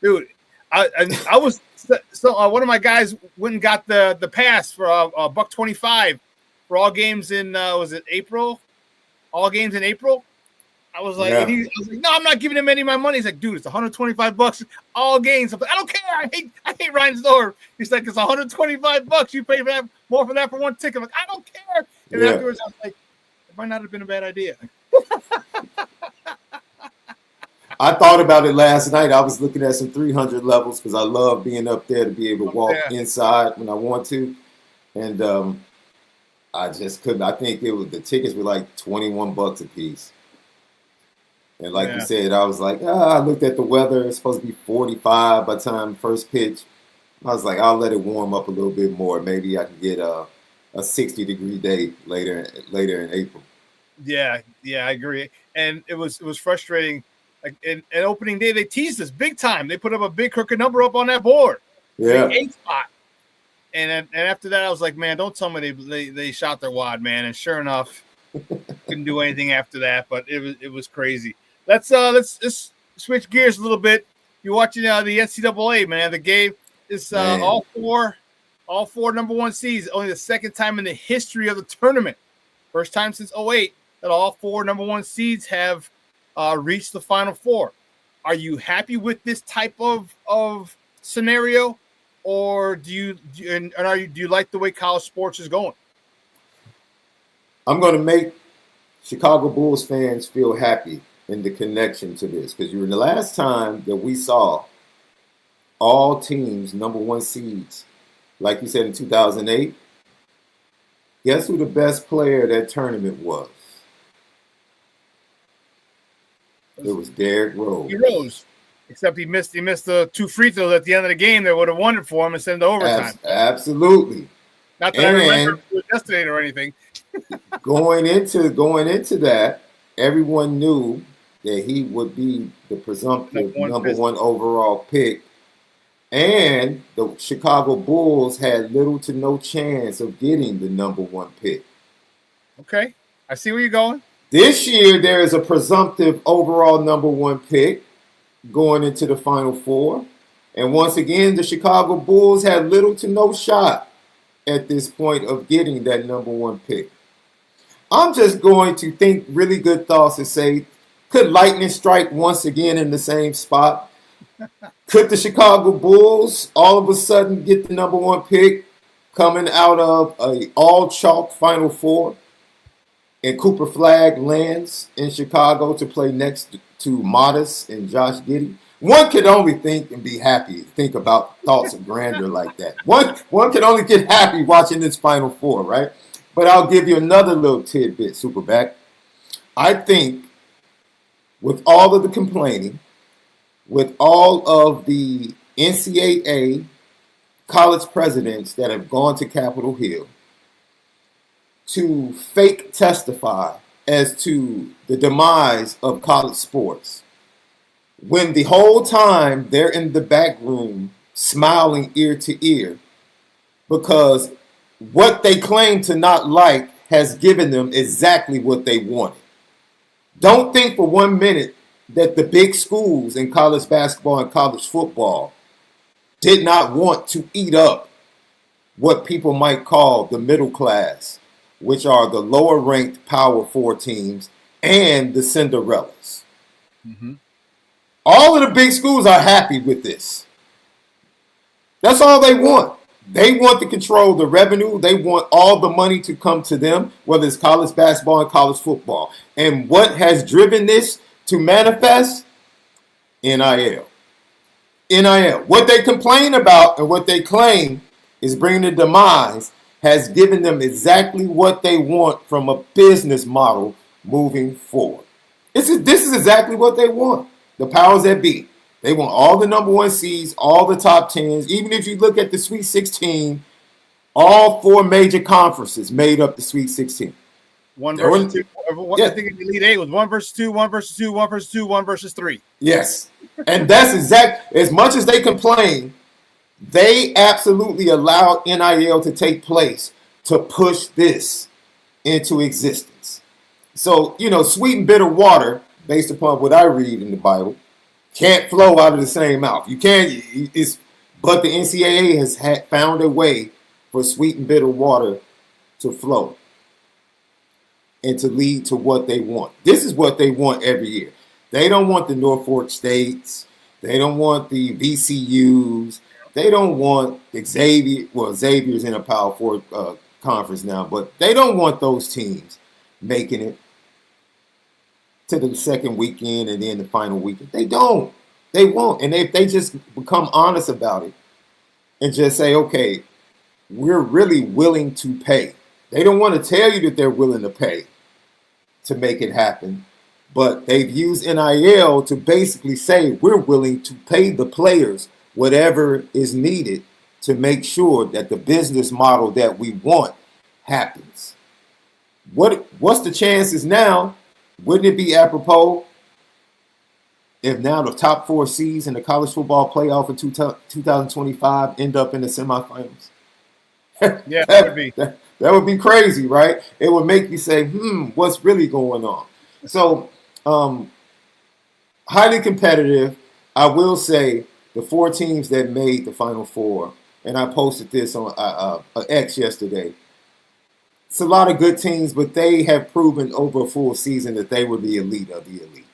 dude. I was one of my guys went and got the pass for $125 for all games in was it April? All games in April. I was like, I was like, no, I'm not giving him any of my money. He's like, dude, it's $125 all games. I'm like, I don't care. I hate Ryan's door. He's like, it's $125. You pay for that, more for that for one ticket. I'm like, I don't care. And afterwards, I was like, it might not have been a bad idea. I thought about it last night. I was looking at some 300 levels because I love being up there to be able to walk inside when I want to. And I just couldn't. I think the tickets were like $21 a piece. And like you said, I was like, I looked at the weather. It's supposed to be 45 by the time first pitch. I was like, I'll let it warm up a little bit more. Maybe I can get a 60-degree day later in April. Yeah, I agree. And it was frustrating. Like in opening day, they teased us big time. They put up a big crooked number up on that board. Yeah. 8 spot. And after that, I was like, man, don't tell me they shot their wad, man. And sure enough, couldn't do anything after that. But it was crazy. Let's switch gears a little bit. You're watching the NCAA, man. The game is all four number 1 seeds. Only the second time in the history of the tournament. First time since 2008 that all 4 number 1 seeds have reached the Final Four. Are you happy with this type of scenario? or do you like the way college sports is going? I'm going to make Chicago Bulls fans feel happy in the connection to this, because you were the last time that we saw all teams number one seeds, like you said in 2008. Guess who the best player of that tournament was? It was Derrick Rose. He rose, except he missed the 2 free throws at the end of the game that would have won it for him and sent it to overtime. Absolutely. Not that I remember it was yesterday or anything. going into that, everyone knew that he would be the presumptive number one overall pick. And the Chicago Bulls had little to no chance of getting the number one pick. Okay. I see where you're going. This year, there is a presumptive overall number one pick going into the Final Four. And once again, the Chicago Bulls had little to no shot at this point of getting that number one pick. I'm just going to think really good thoughts and say, could lightning strike once again in the same spot? Could the Chicago Bulls all of a sudden get the number one pick coming out of a all-chalk Final Four? And Cooper Flagg lands in Chicago to play next to Modest and Josh Giddey. One could only think and be happy, think about thoughts of grandeur like that. One can only get happy watching this Final Four, right? But I'll give you another little tidbit, SuperBack. I think with all of the complaining, with all of the NCAA college presidents that have gone to Capitol Hill to fake testify as to the demise of college sports, when the whole time they're in the back room smiling ear to ear because what they claim to not like has given them exactly what they wanted. Don't think for 1 minute that the big schools in college basketball and college football did not want to eat up what people might call the middle class, which are the lower-ranked Power 4 teams and the Cinderellas. Mm-hmm. All of the big schools are happy with this. That's all they want. They want to control the revenue. They want all the money to come to them, whether it's college basketball and college football. And what has driven this to manifest? NIL. NIL. What they complain about and what they claim is bringing the demise has given them exactly what they want from a business model moving forward. This is exactly what they want. The powers that be. They want all the number one seeds, all the top 10s. Even if you look at the Sweet 16, all 4 major conferences made up the Sweet 16. One versus two. I think the Elite 8 was 1 versus 2, 1 versus 2, 1 versus 2, 1 versus 3. Yes. And that's exact. As much as they complain, they absolutely allowed NIL to take place to push this into existence. So, sweet and bitter water, based upon what I read in the Bible, can't flow out of the same mouth. You can't. But the NCAA has found a way for sweet and bitter water to flow and to lead to what they want. This is what they want every year. They don't want the Norfolk States. They don't want the VCUs. They don't want Xavier. Well, Xavier's in a Power 4 conference now, but they don't want those teams making it to the second weekend and then the final weekend. They don't. They won't. And if they just become honest about it and just say, okay, we're really willing to pay. They don't want to tell you that they're willing to pay to make it happen, but they've used NIL to basically say we're willing to pay the players whatever is needed to make sure that the business model that we want happens. What's the chances now? Wouldn't it be apropos if now the top 4 seeds in the college football playoff in 2025 end up in the semifinals? Yeah, that would be. That would be crazy, right? It would make you say, what's really going on? So, highly competitive. I will say the 4 teams that made the Final Four, and I posted this on X yesterday. It's a lot of good teams, but they have proven over a full season that they were the elite of the elite.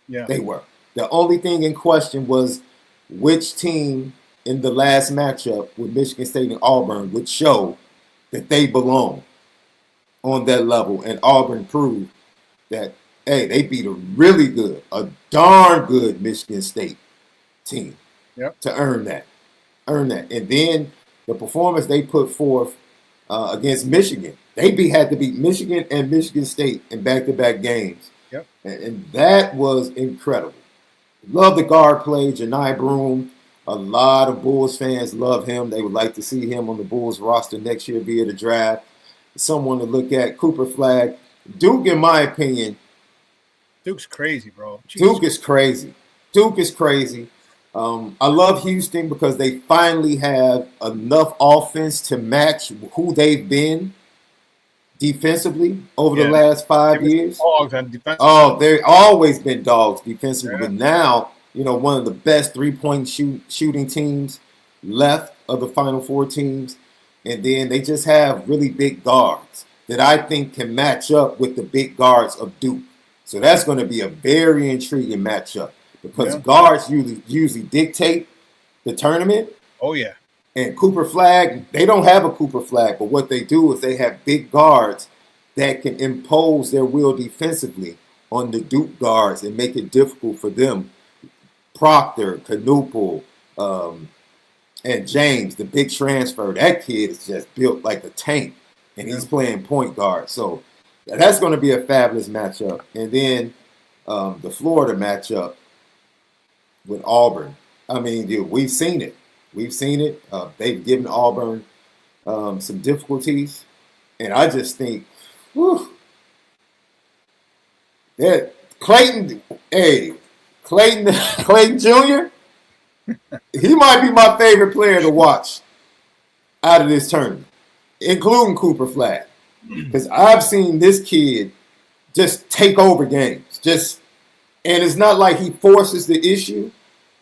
Yeah, they were. The only thing in question was which team in the last matchup with Michigan State and Auburn would show that they belong on that level. And Auburn proved that, hey, they beat a darn good Michigan State team to earn that. And then the performance they put forth against Michigan, had to beat Michigan and Michigan State in back-to-back games. Yep. And that was incredible. Love the guard play, Janai Broome. A lot of Bulls fans love him. They would like to see him on the Bulls roster next year via the draft. Someone to look at. Cooper Flagg. Duke, in my opinion. Duke's crazy, bro. Duke is crazy. I love Houston because they finally have enough offense to match who they've been defensively over the last 5 years. They've always been dogs defensively. But now, one of the best three-point shooting teams left of the Final Four teams. And then they just have really big guards that I think can match up with the big guards of Duke. So that's going to be a very intriguing matchup because guards usually dictate the tournament. Oh, yeah. And Cooper Flagg, they don't have a Cooper Flagg, but what they do is they have big guards that can impose their will defensively on the Duke guards and make it difficult for them. Proctor, Knupel, and James, the big transfer, that kid is just built like a tank, and he's playing point guard. So that's going to be a fabulous matchup. And then the Florida matchup with Auburn. I mean, dude, we've seen it. They've given Auburn some difficulties. And I just think, that Clayton Jr., he might be my favorite player to watch out of this tournament, including Cooper Flagg. Because I've seen this kid just take over games. And it's not like he forces the issue.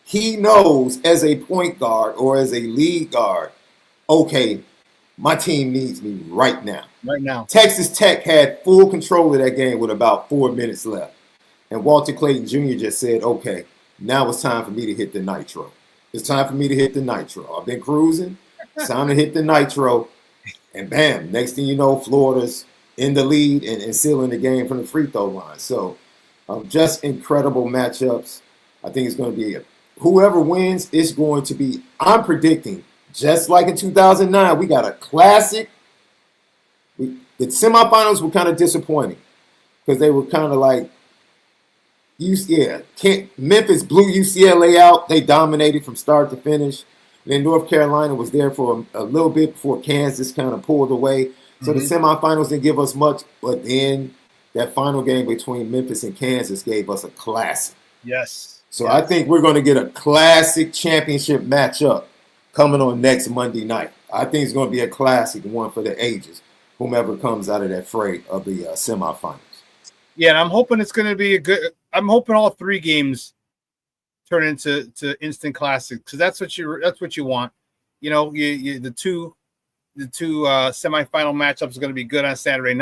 He knows as a point guard or as a lead guard, okay, my team needs me right now. Right now. Texas Tech had full control of that game with about 4 minutes left. And Walter Clayton Jr. just said, okay, now it's time for me to hit the nitro. I've been cruising. It's time to hit the nitro. And bam, next thing you know, Florida's in the lead and sealing the game from the free throw line. So just incredible matchups. I think it's going to be whoever wins, it's going to be, I'm predicting, just like in 2009, we got a classic. The semifinals were kind of disappointing because they were kind of like, Memphis blew UCLA out. They dominated from start to finish. And then North Carolina was there for a little bit before Kansas kind of pulled away. So the semifinals didn't give us much, but then that final game between Memphis and Kansas gave us a classic. Yes. So I think we're going to get a classic championship matchup coming on next Monday night. I think it's going to be a classic one for the ages, whomever comes out of that fray of the semifinals. Yeah, and I'm hoping it's going to be I'm hoping all three games turn into instant classics because that's what you want. The two semifinal matchups are going to be good on Saturday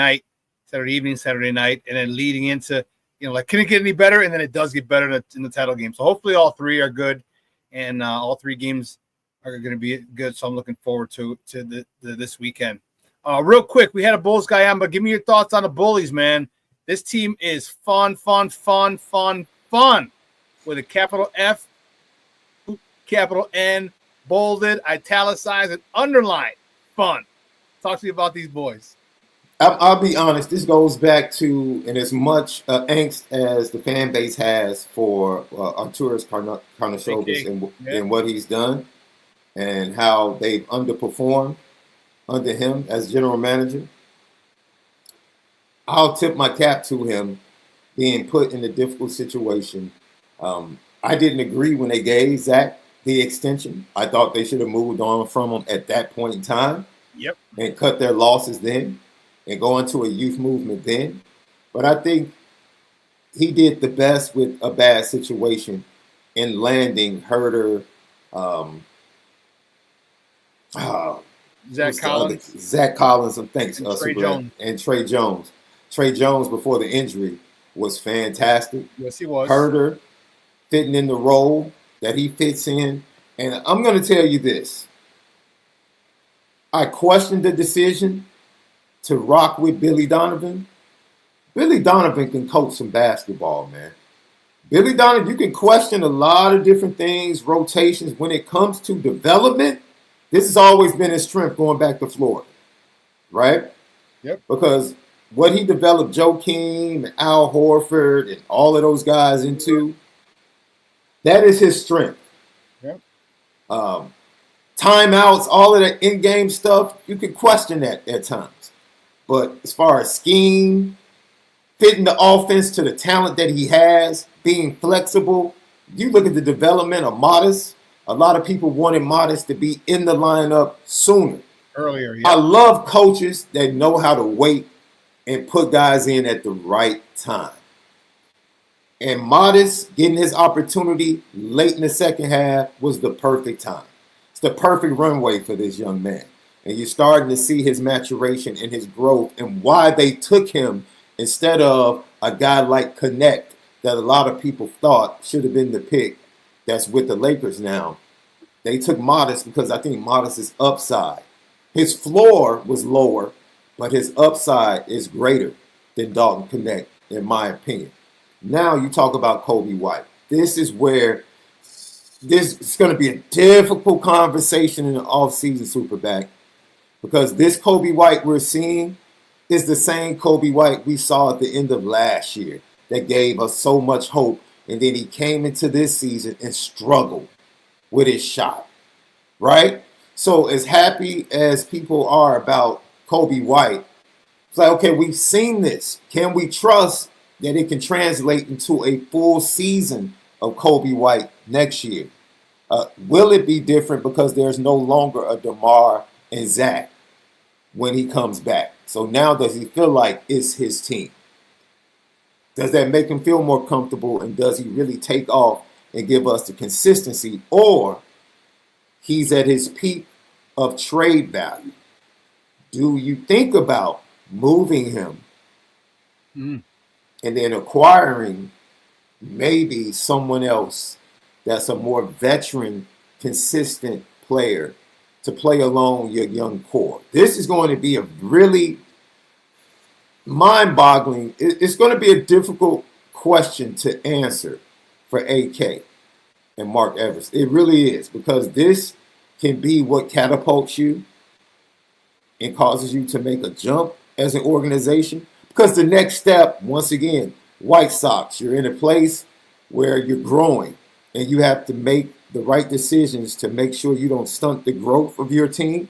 evening, Saturday night, and then leading into can it get any better? And then it does get better in the title game. So hopefully all three are good, and all three games are going to be good. So I'm looking forward to this weekend. Real quick, we had a Bulls guy on, but give me your thoughts on the Bullies, man. This team is fun with a capital F, capital N, bolded, italicized, and underlined. Fun. Talk to me about these boys. I'll be honest. This goes back to, and as much angst as the fan base has for Arturas Karnisovas and what he's done and how they've underperformed under him as general manager. I'll tip my cap to him being put in a difficult situation. I didn't agree when they gave Zach the extension. I thought they should have moved on from him at that point in time. Yep. And cut their losses then and go into a youth movement then. But I think he did the best with a bad situation in landing Herter, Zach Collins, and thanks, Trey Jones. And Trey Jones. Trey Jones, before the injury, was fantastic. Yes, he was. Herter fitting in the role that he fits in. And I'm going to tell you this. I questioned the decision to rock with Billy Donovan. Billy Donovan can coach some basketball, man. Billy Donovan, you can question a lot of different things, rotations. When it comes to development, this has always been his strength going back to Florida, right? Yep. Because what he developed Joakim and Al Horford and all of those guys into, that is his strength. Yep. Timeouts, all of that in-game stuff, you can question that at times. But as far as scheme, fitting the offense to the talent that he has, being flexible, you look at the development of Modest. A lot of people wanted Modest to be in the lineup sooner. Earlier, yeah. I love coaches that know how to wait and put guys in at the right time. And Modest getting his opportunity late in the second half was the perfect time. It's the perfect runway for this young man. And you're starting to see his maturation and his growth and why they took him instead of a guy like Connect that a lot of people thought should have been the pick that's with the Lakers now. They took Modest because I think Modest's upside. His floor was lower, but his upside is greater than Dalton Connect, in my opinion. Now you talk about Kobe White. This is where this is going to be a difficult conversation in the offseason, SuperBack, because this Kobe White we're seeing is the same Kobe White we saw at the end of last year that gave us so much hope, and then he came into this season and struggled with his shot, right? So as happy as people are about Kobe White, it's like, okay, we've seen this. Can we trust that it can translate into a full season of Kobe White next year? Will it be different because there's no longer a DeMar and Zach when he comes back? So now does he feel like it's his team? Does that make him feel more comfortable, and does he really take off and give us the consistency, or he's at his peak of trade value? Do you think about moving him and then acquiring maybe someone else that's a more veteran, consistent player to play along your young core? This is going to be a really mind-boggling. It's going to be a difficult question to answer for AK and Mark Evers. It really is, because this can be what catapults you and causes you to make a jump as an organization. Because the next step, once again, White Sox, you're in a place where you're growing and you have to make the right decisions to make sure you don't stunt the growth of your team.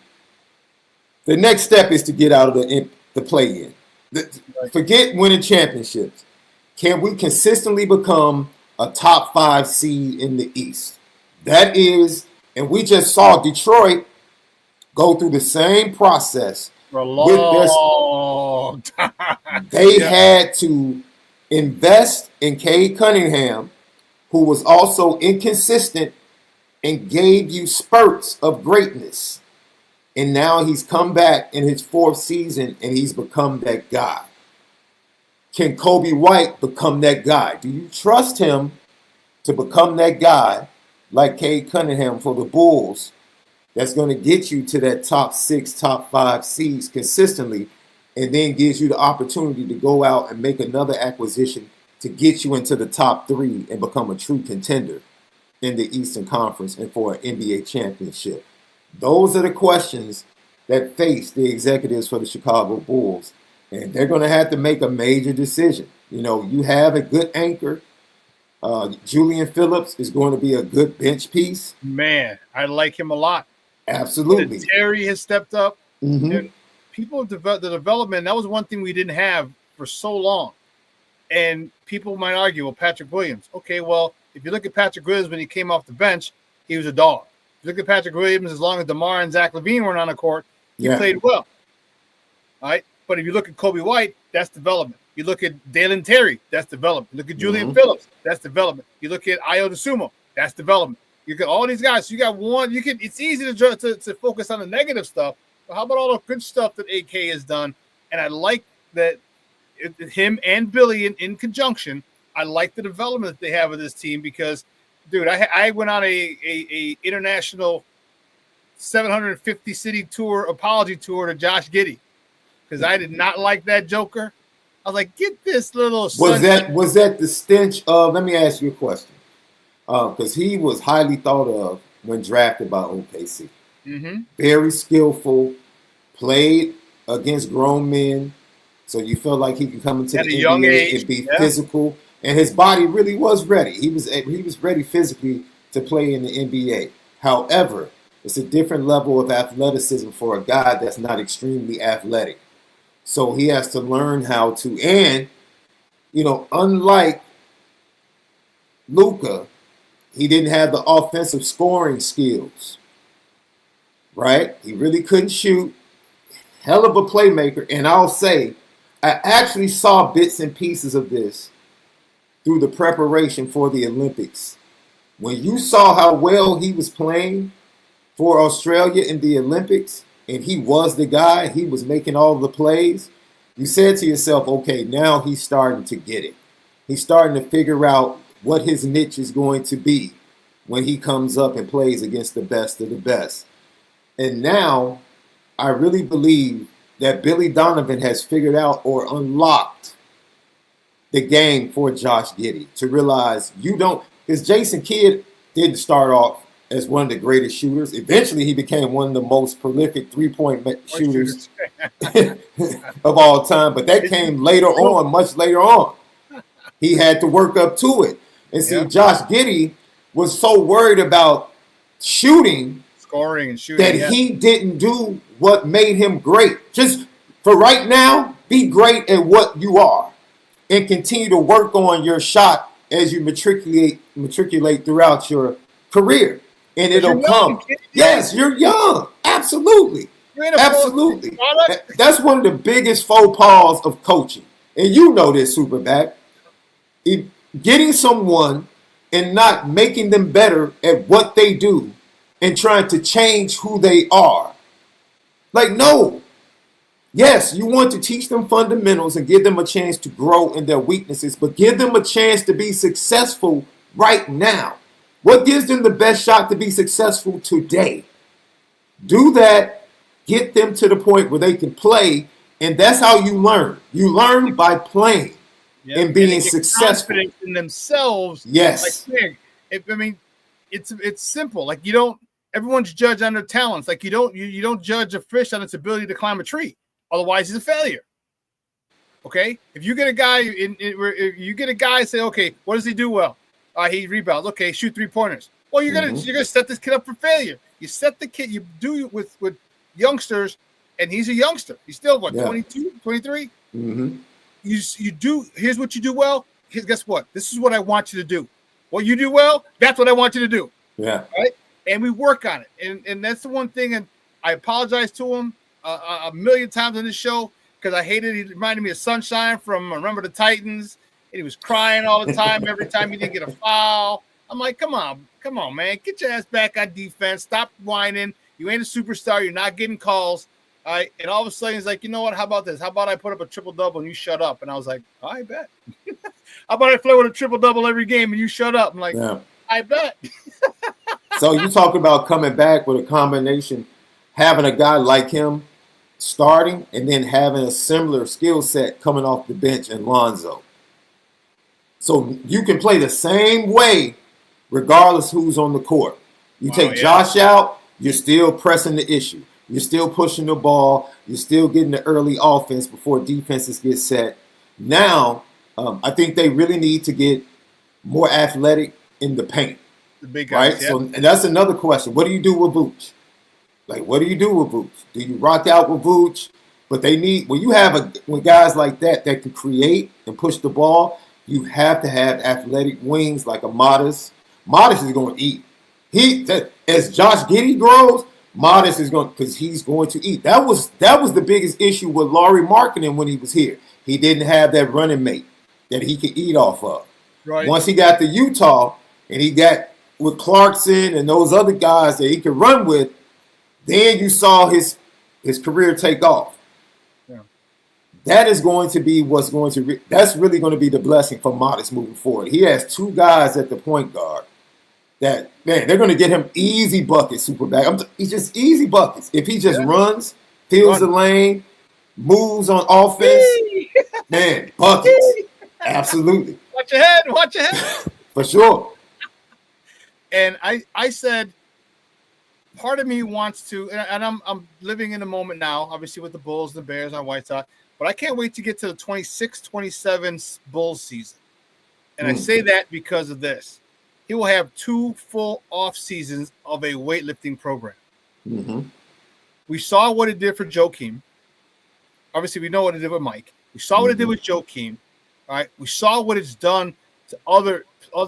The next step is to get out of the play-in. Forget winning championships. Can we consistently become a top 5 seed in the East? That is, and we just saw Detroit go through the same process for a long time. They had to invest in Cade Cunningham, who was also inconsistent and gave you spurts of greatness. And now he's come back in his 4th season and he's become that guy. Can Kobe White become that guy? Do you trust him to become that guy like Cade Cunningham for the Bulls that's going to get you to that top 6, top 5 seeds consistently, and then gives you the opportunity to go out and make another acquisition to get you into the top 3 and become a true contender in the Eastern Conference and for an NBA championship? Those are the questions that face the executives for the Chicago Bulls, and they're going to have to make a major decision. You know, you have a good anchor. Julian Phillips is going to be a good bench piece. Man, I like him a lot. Absolutely. Terry has stepped up. Mm-hmm. And people, the development, that was one thing we didn't have for so long. And people might argue, well, Patrick Williams. Okay, well, if you look at Patrick Williams when he came off the bench, he was a dog. Look at Patrick Williams, as long as DeMar and Zach LaVine weren't on the court, he played well. All right. But if you look at Kobe White, that's development. You look at Dalen Terry, that's development. You look at Julian Phillips, that's development. You look at Ayo DeSumo, that's development. You get all these guys. So you got one. You can. It's easy to focus on the negative stuff. But how about all the good stuff that AK has done? And I like that him and Billy in conjunction. I like the development that they have with this team, because dude, I went on a international 750 city tour apology tour to Josh Giddey because I did not like that Joker. I was like, get this little. Was that the stench of? Let me ask you a question, because he was highly thought of when drafted by OKC. Mm-hmm. Very skillful, played against grown men, so you felt like he could come into the NBA and be physical. And his body really was ready. He was ready physically to play in the NBA. However, it's a different level of athleticism for a guy that's not extremely athletic. So he has to learn how to, and, unlike Luka, he didn't have the offensive scoring skills, right? He really couldn't shoot. Hell of a playmaker. And I'll say, I actually saw bits and pieces of this through the preparation for the Olympics. When you saw how well he was playing for Australia in the Olympics, and he was the guy, he was making all the plays, you said to yourself, okay, now he's starting to get it. He's starting to figure out what his niche is going to be when he comes up and plays against the best of the best. And now I really believe that Billy Donovan has figured out or unlocked the game for Josh Giddey to realize because Jason Kidd didn't start off as one of the greatest shooters. Eventually, he became one of the most prolific three-point shooters of all time. But that came later on, much later on. He had to work up to it. And see, Josh Giddey was so worried about scoring and shooting, that he didn't do what made him great. Just for right now, be great at what you are and continue to work on your shot as you matriculate throughout your career. And it'll come. Yes, you're young. Absolutely. Absolutely. That's one of the biggest faux pas of coaching. And you know this, SuperBack. Getting someone and not making them better at what they do and trying to change who they are. Like, no. Yes, you want to teach them fundamentals and give them a chance to grow in their weaknesses, but give them a chance to be successful right now. What gives them the best shot to be successful today? Do that, get them to the point where they can play, and that's how you learn. You learn by playing and being successful. Confidence in themselves. Yes. Like, it's simple. Like, everyone's judged on their talents. Like, you don't judge a fish on its ability to climb a tree. Otherwise, he's a failure. Okay? If you get a guy, say, okay, what does he do well? He rebounds. Okay, shoot 3-pointers. Well, you're gonna set this kid up for failure. You set the kid. You do it with youngsters, and he's a youngster. He's still 22, 23. Mm-hmm. You do. Here's what you do well. Guess what? This is what I want you to do. What you do well, that's what I want you to do. Yeah. Right. And we work on it. And that's the one thing. And I apologize to him a million times on this show because I hated. He reminded me of Sunshine from Remember the Titans. And he was crying all the time every time he didn't get a foul. I'm like, come on, man. Get your ass back on defense. Stop whining. You ain't a superstar. You're not getting calls. All right. And all of a sudden, he's like, you know what? How about this? How about I put up a triple-double and you shut up? And I was like, I bet. How about I play with a triple-double every game and you shut up? I'm like, I bet. So you talk about coming back with a combination, having a guy like him starting and then having a similar skill set coming off the bench in Lonzo. So you can play the same way regardless who's on the court. You take Josh out, you're still pressing the issue. You're still pushing the ball. You're still getting the early offense before defenses get set. Now, I think they really need to get more athletic in the paint. The big guys, right? So, and that's another question. What do you do with Vooch? Like, what do you do with Vooch? Do you rock out with Vooch? But they need, when you have when guys like that can create and push the ball, you have to have athletic wings like a Modest. Modest is going to eat. As Josh Giddey grows, Modest is going, because he's going to eat. That was the biggest issue with Lauri Markkanen when he was here. He didn't have that running mate that he could eat off of. Right. Once he got to Utah and he got with Clarkson and those other guys that he could run with, then you saw his career take off. Yeah. That is going to be that's really going to be the blessing for Modest moving forward. He has two guys at the point guard that, man, they're going to get him easy buckets, SuperBack. He's just easy buckets. If he just runs, fills the lane, moves on offense, man, buckets. Absolutely. Watch your head. Watch your head. For sure. And I said, part of me wants to, and I'm living in the moment now, obviously with the Bulls, the Bears, and White Sox, but I can't wait to get to the 26-27 Bulls season. And I say that because of this. He will have 2 full off seasons of a weightlifting program. Mm-hmm. We saw what it did for Joakim. Obviously, we know what it did with Mike. We saw what it did with Joakim. All right. We saw what it's done to other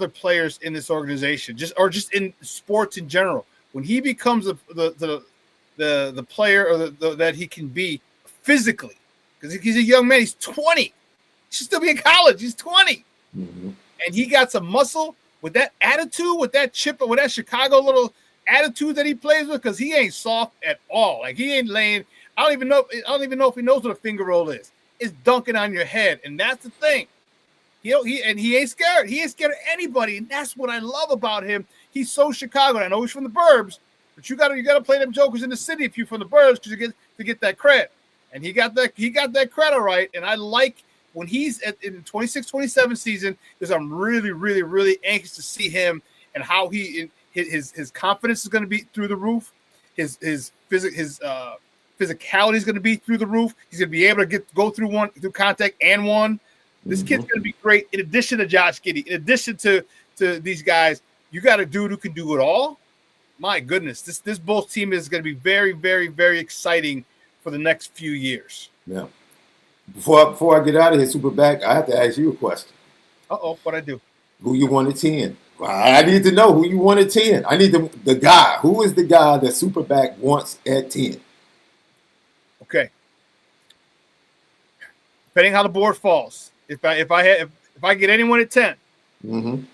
players in this organization, just in sports in general. When he becomes the player or that he can be physically, because he's a young man, he's 20. He should still be in college. He's 20. Mm-hmm. And he got some muscle with that attitude, with that chip, with that Chicago little attitude that he plays with, because he ain't soft at all. Like, he ain't laying. I don't even know if he knows what a finger roll is. It's dunking on your head, and that's the thing. He ain't scared. He ain't scared of anybody, and that's what I love about him. He's so Chicago. I know he's from the burbs, but you gotta play them jokers in the city if you're from the burbs to get that cred. And he got that cred all right. And I like when he's in the 26-27 season, because I'm really, really, really anxious to see him and how his confidence is going to be through the roof. His physicality is going to be through the roof. He's going to be able to go through contact and one. This kid's going to be great. In addition to Josh Giddey, in addition to these guys, you got a dude who can do it all. My goodness, this Bulls team is going to be very, very, very exciting for the next few years. Yeah. Before I get out of here, SuperBack, I have to ask you a question. What'd I do? Who you want at 10? I need to know who you want at 10. I need the guy. Who is the guy that SuperBack wants at 10? Okay. Depending how the board falls. If I get anyone at 10,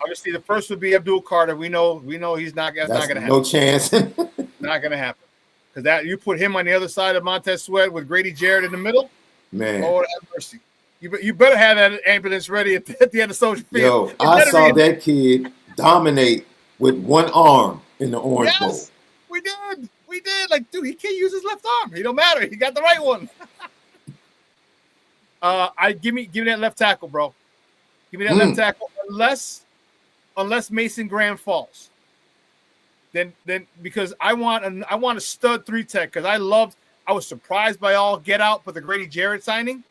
obviously the first would be Abdul Carter. We know he's not. That's not going to happen. No chance. Not going to happen. Because that you put him on the other side of Montez Sweat with Grady Jarrett in the middle. Man, Lord have mercy. You better have that ambulance ready at the end of Soldier Field. Yo, I saw that kid dominate with one arm in the Orange Bowl. We did. Like, dude, he can't use his left arm. He don't matter. He got the right one. Give me that left tackle, bro. Give me that left tackle, unless Mason Graham falls. Then because I want a stud 3-tech, because I was surprised by all get out for the Grady Jarrett signing.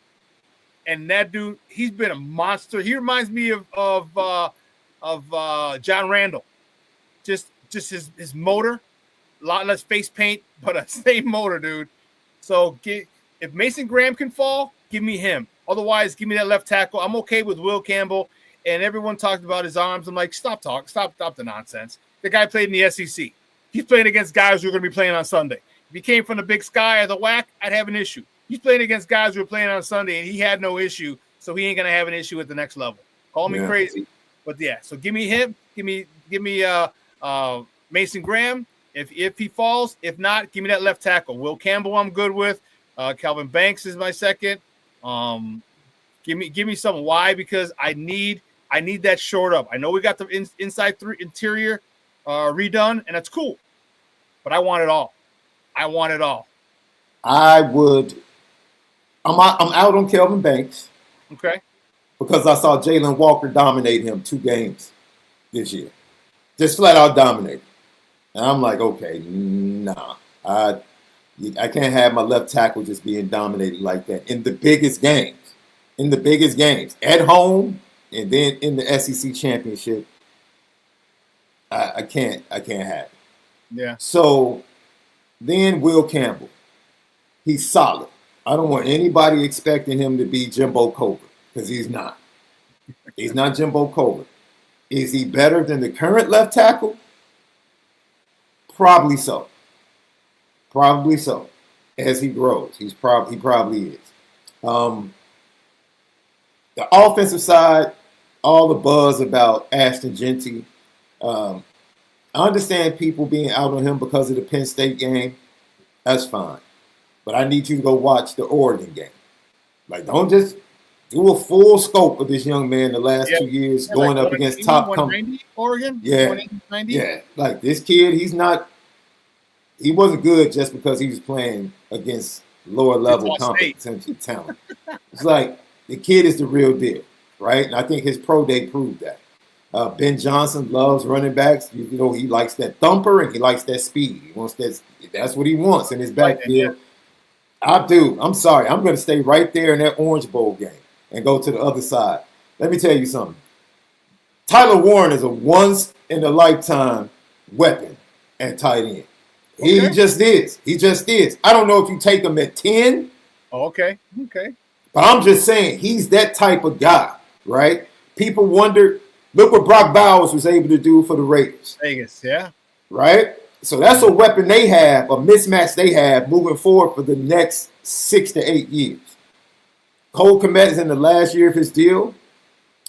And that dude, he's been a monster. He reminds me of John Randall. Just his motor, a lot less face paint, but a same motor, dude. So if Mason Graham can fall, give me him. Otherwise, give me that left tackle. I'm okay with Will Campbell. And everyone talked about his arms. I'm like, stop the nonsense. The guy played in the SEC. He's playing against guys who are going to be playing on Sunday. If he came from the Big Sky or the WAC, I'd have an issue. He's playing against guys who are playing on Sunday, and he had no issue, so he ain't going to have an issue at the next level. Call me crazy, but yeah. So give me him. Give me Mason Graham. If he falls, if not, give me that left tackle. Will Campbell, I'm good with. Calvin Banks is my second. Give me some. Why? Because I need that shored up. I know we got the inside interior redone, and that's cool, but I want it all. I'm out on Kelvin Banks. Okay. Because I saw Jalen Walker dominate him 2 games this year. Just flat out dominate. And I'm like, okay, nah. I can't have my left tackle just being dominated like that in the biggest games. At home and then in the SEC championship. I can't have it. Yeah. So then Will Campbell. He's solid. I don't want anybody expecting him to be Jimbo Covert, because he's not. He's not Jimbo Covert. Is he better than the current left tackle? Probably so. As he grows, he probably is. The offensive side, all the buzz about Ashton Genty. I understand people being out on him because of the Penn State game. That's fine. But I need you to go watch the Oregon game. Like, don't just do a full scope of this young man the last 2 years, going up against top companies. Oregon? Yeah. 90? Yeah. Like this kid, he wasn't good just because he was playing against lower level competition talent. It's like the kid is the real deal, right? And I think his pro day proved that. Ben Johnson loves running backs. You know, he likes that thumper and he likes that speed. He wants that. That's what he wants in his backfield. I do. I'm sorry. I'm going to stay right there in that Orange Bowl game and go to the other side. Let me tell you something. Tyler Warren is a once-in-a-lifetime weapon at tight end. He just is. He just is. I don't know if you take him at 10. Okay. But I'm just saying, he's that type of guy, right? People wonder, look what Brock Bowers was able to do for the Raiders. Vegas, yeah. Right? So that's a weapon they have, a mismatch they have moving forward for the next 6 to 8 years. Cole Kmet is in the last year of his deal.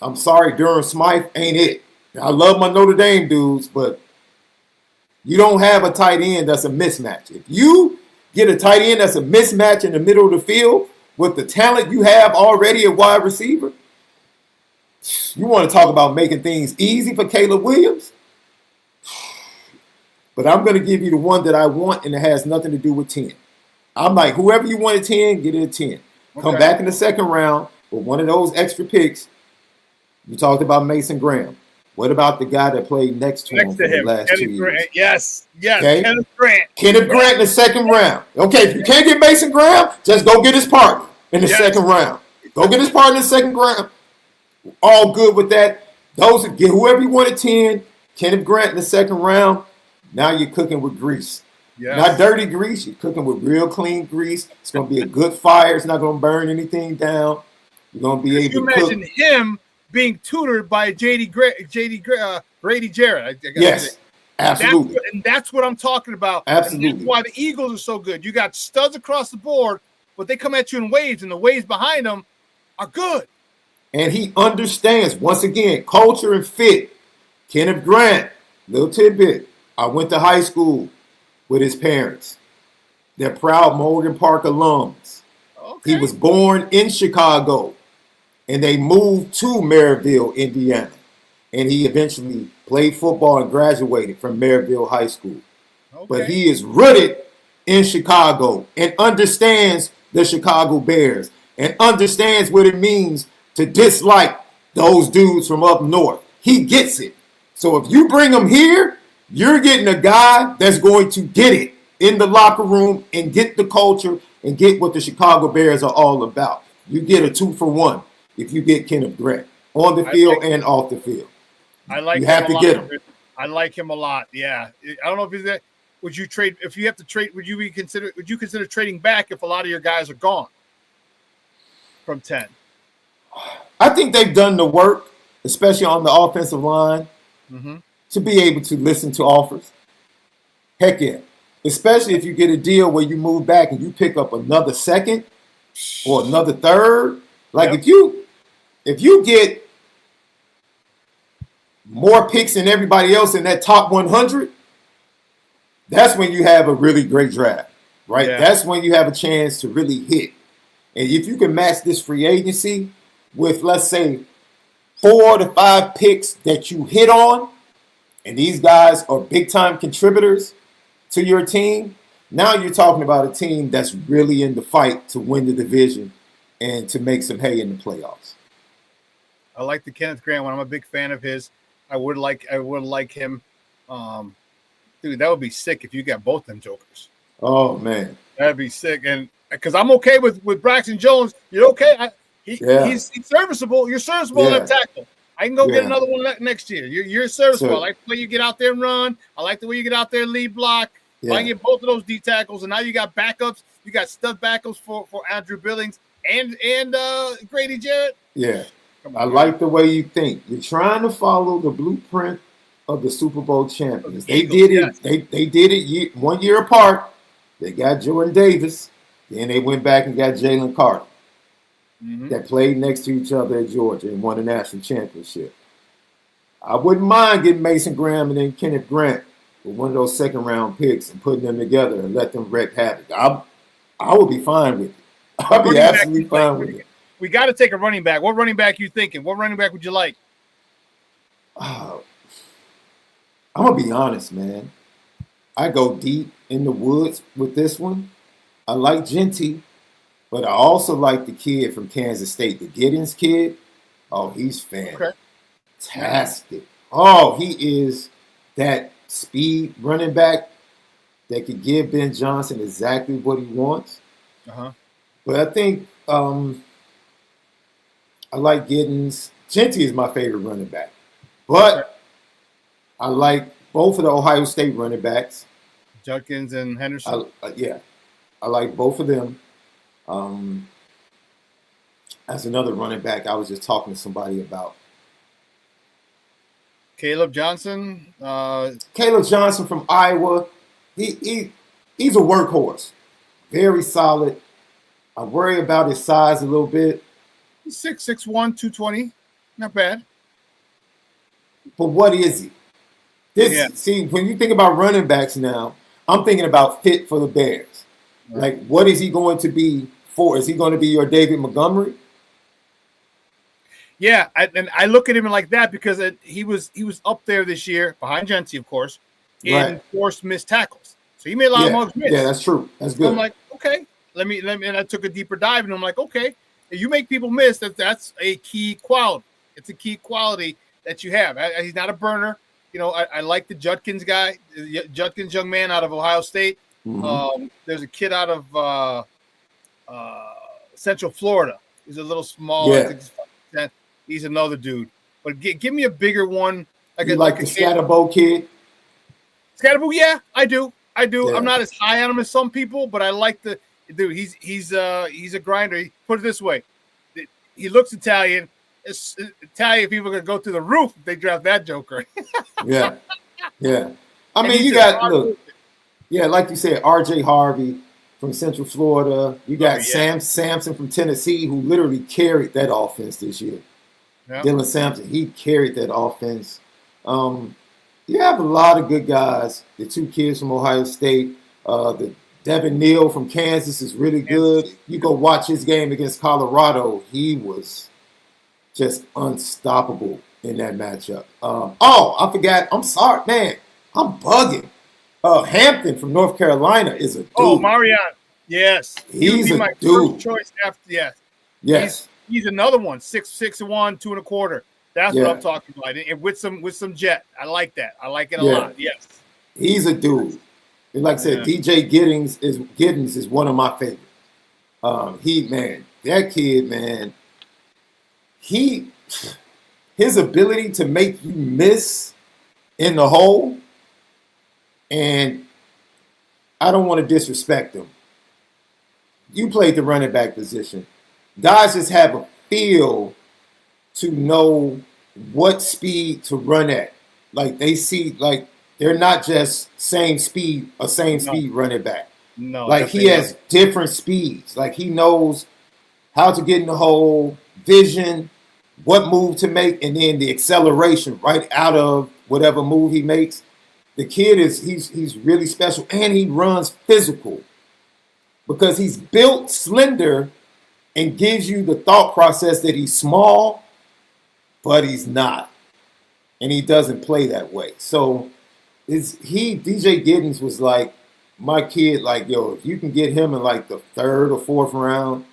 I'm sorry, Durham Smythe ain't it. I love my Notre Dame dudes, but you don't have a tight end that's a mismatch. If you get a tight end that's a mismatch in the middle of the field with the talent you have already at wide receiver, you want to talk about making things easy for Caleb Williams? But I'm going to give you the one that I want, and it has nothing to do with 10. I'm like, whoever you want at 10, get it at 10. Come back in the second round with one of those extra picks. You talked about Mason Graham. What about the guy that played next to him for the last 2 years? Yes. Okay? Kenneth Grant. Kenneth Grant in the second round. Okay, if you can't get Mason Graham, just go get his partner in the second round. Go get his partner in the second round. All good with that. Get whoever you want at 10. Kenneth Grant in the second round. Now you're cooking with grease. Yes. Not dirty grease. You're cooking with real clean grease. It's going to be a good fire. It's not going to burn anything down. You're going to be able to cook. Imagine him being tutored by Grady Jarrett. Yes, absolutely. And that's what I'm talking about. Absolutely. And that's why the Eagles are so good. You got studs across the board, but they come at you in waves, and the waves behind them are good. And he understands, once again, culture and fit. Kenneth Grant, little tidbit. I went to high school with his parents. They're proud Morgan Park alums. Okay. He was born in Chicago, and they moved to Maryville, Indiana. And he eventually played football and graduated from Maryville High School. Okay. But he is rooted in Chicago and understands the Chicago Bears and understands what it means to dislike those dudes from up north. He gets it. So if you bring him here, you're getting a guy that's going to get it in the locker room and get the culture and get what the Chicago Bears are all about. You get a 2-for-1 if you get Kenneth Grant on the field and off the field. You have to get him. I like him a lot. Yeah. I don't know if he's that. Would you trade if you have to trade? Would you consider trading back if a lot of your guys are gone from 10? I think they've done the work, especially on the offensive line, to be able to listen to offers. Heck yeah. Especially if you get a deal where you move back and you pick up another second or another third. Like if you get more picks than everybody else in that top 100, that's when you have a really great draft, right? Yeah. That's when you have a chance to really hit. And if you can match this free agency with, let's say, 4 to 5 picks that you hit on, and these guys are big-time contributors to your team, now you're talking about a team that's really in the fight to win the division and to make some hay in the playoffs. I like the Kenneth Grant one. I'm a big fan of his. I would like him. Dude, that would be sick if you got both them jokers. Oh, man. That'd be sick. And because I'm okay with Braxton Jones. You're okay? He's serviceable. You're serviceable on that tackle. I can go get another one next year. You're serviceable. I like the way you get out there and run. I like the way you get out there and lead block. Yeah. I get both of those D tackles, and now you got backups. You got stud backups for Andrew Billings and Grady Jarrett. Yeah. I like the way you think. You're trying to follow the blueprint of the Super Bowl champions. They did it. They did it 1 year apart. They got Jordan Davis. Then they went back and got Jalen Carter. That played next to each other at Georgia and won a national championship. I wouldn't mind getting Mason Graham and then Kenneth Grant with one of those second-round picks and putting them together and let them wreak havoc. I would be fine with it. I'd be absolutely fine with it. we got to take a running back. What running back you thinking? What running back would you like? I'm going to be honest, man. I go deep in the woods with this one. I like Genty, but I also like the kid from Kansas State, the Giddens kid. Oh, he's fantastic. Oh, he is that speed running back that could give Ben Johnson exactly what he wants. But I think I like Giddens. Genty is my favorite running back. But I like both of the Ohio State running backs. Judkins and Henderson? I like both of them. As another running back, I was just talking to somebody about. Caleb Johnson? Caleb Johnson from Iowa. He's a workhorse. Very solid. I worry about his size a little bit. He's 6'1", 220. Not bad. But what is he? See, when you think about running backs now, I'm thinking about fit for the Bears. Right. Like, what is he going to be for? Is he going to be your David Montgomery? Yeah, and I look at him like that because he was up there this year, behind Genty, of course, in forced missed tackles. So he made a lot of most misses. Yeah, that's true. That's good. So I'm like, okay, let me, and I took a deeper dive, and I'm like, okay, if you make people miss, that's a key quality. It's a key quality that you have. He's not a burner. You know, I like the Judkins guy, Judkins young man out of Ohio State. There's a kid out of Central Florida. He's a little small. I think he's another dude. But give me a bigger one. Like the Scatterbo kid? Scatterbo, yeah, I do. Yeah. I'm not as high on him as some people, but I like the dude. He's a grinder. Put it this way. He looks Italian. Italian people are going to go through the roof if they draft that joker. Yeah. I mean, you got, like you said, R.J. Harvey from Central Florida. You got Sam Sampson from Tennessee, who literally carried that offense this year. Dylan Sampson, he carried that offense. You have a lot of good guys. The two kids from Ohio State. The Devin Neal from Kansas is really good. You go watch his game against Colorado. He was just unstoppable in that matchup. I forgot. I'm sorry, man. I'm bugging. Hampton from North Carolina is a dude. Oh, Marion. Yes. He's my dude. First choice after, Yes. He's another one. 6'1", 2 1/4. That's what I'm talking about. And with some jet. I like that. I like it a lot. Yes. He's a dude. And like I said, DJ Giddens is one of my favorites. That kid, man, his ability to make you miss in the hole, and I don't want to disrespect him. You played the running back position. Guys just have a feel to know what speed to run at. Like they see, like they're not just same speed running back. No, like he has different speeds. Like he knows how to get in the hole, vision, what move to make, and then the acceleration right out of whatever move he makes. The kid he's really special, and he runs physical because he's built slender and gives you the thought process that he's small, but he's not. And he doesn't play that way. So DJ Giddens was like my kid, like, yo, if you can get him in like the 3rd or 4th round,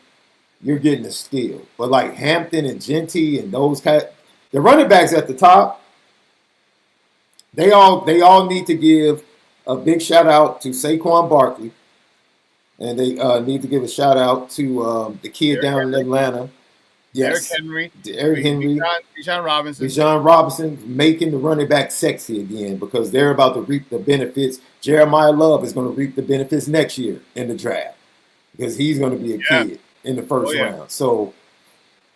you're getting a steal. But like Hampton and Genty and those the running backs at the top, they all need to give a big shout out to Saquon Barkley. And they need to give a shout out to the kid down in Atlanta. Yes. Eric Henry. Bijan Robinson making the running back sexy again because they're about to reap the benefits. Jeremiah Love is going to reap the benefits next year in the draft because he's going to be a kid in the first round. So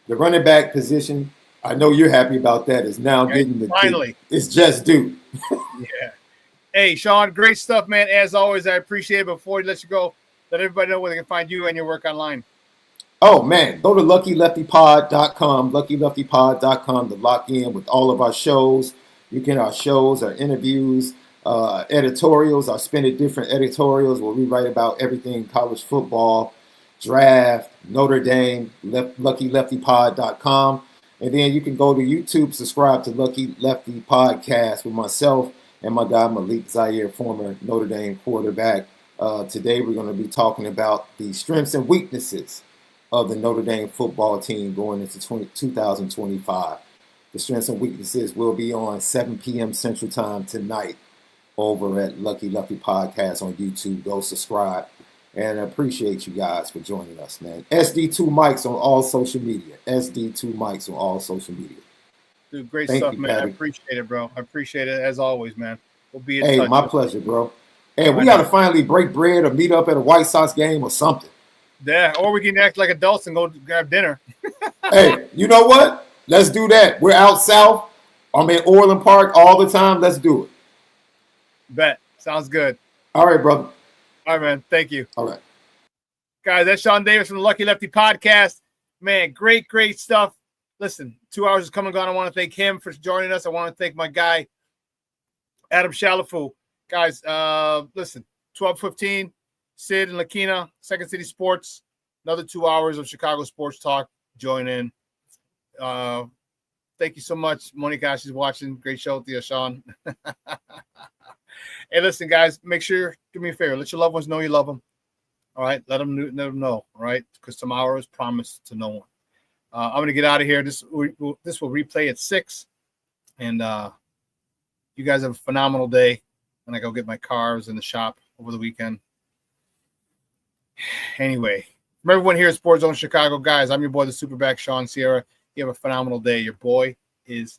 the running back position, I know you're happy about that, is now getting the finally. It's just due. Hey, Shaun, great stuff, man. As always, I appreciate it. Before we let you go, let everybody know where they can find you and your work online. Oh, man, go to LuckyLeftyPod.com, LuckyLeftyPod.com to lock in with all of our shows. You can our shows, our interviews, editorials, our Spin It Different editorials where we write about everything college football. draft, Notre Dame, LuckyLeftyPod.com. And then you can go to YouTube, subscribe to Lucky Lefty Podcast with myself and my guy Malik Zaire, former Notre Dame quarterback. Today we're going to be talking about the strengths and weaknesses of the Notre Dame football team going into 2025. The strengths and weaknesses will be on 7 p.m. Central Time tonight over at Lucky Lefty Podcast on YouTube. Go subscribe. And I appreciate you guys for joining us, man. SD2 Mics on all social media. SD2 Mics on all social media. Dude, great Thank stuff, you, man. Patty. I appreciate it, bro. I appreciate it as always, man. We'll be in Hey, touch. my pleasure, bro. Hey, All we right, got to man. finally break bread or meet up at a White Sox game or something. Yeah, or we can act like adults and go grab dinner. Hey, you know what? Let's do that. We're out south. I'm in Orland Park all the time. Let's do it. Bet. Sounds good. All right, brother. All right, man. Thank you. All right. Guys, that's Shaun Davis from the Lucky Lefty Podcast. Man, great stuff. Listen, 2 hours is come and gone. I want to thank him for joining us. I want to thank my guy, Adam Chalifoux. Guys, listen, 12:15, Sid and Lakina, Second City Sports. Another 2 hours of Chicago sports talk. Join in. Thank you so much. Monica, she's watching. Great show with you, Shaun. Hey, listen, guys, make sure, do me a favor. Let your loved ones know you love them. All right, let them know. All right, because tomorrow is promised to no one. I'm gonna get out of here. This will replay at 6, and you guys have a phenomenal day. And I go get my cars in the shop over the weekend. Anyway, from everyone here at Sports Zone Chicago, guys, I'm your boy, the SuperBack, Shaun Sierra. You have a phenomenal day. Your boy is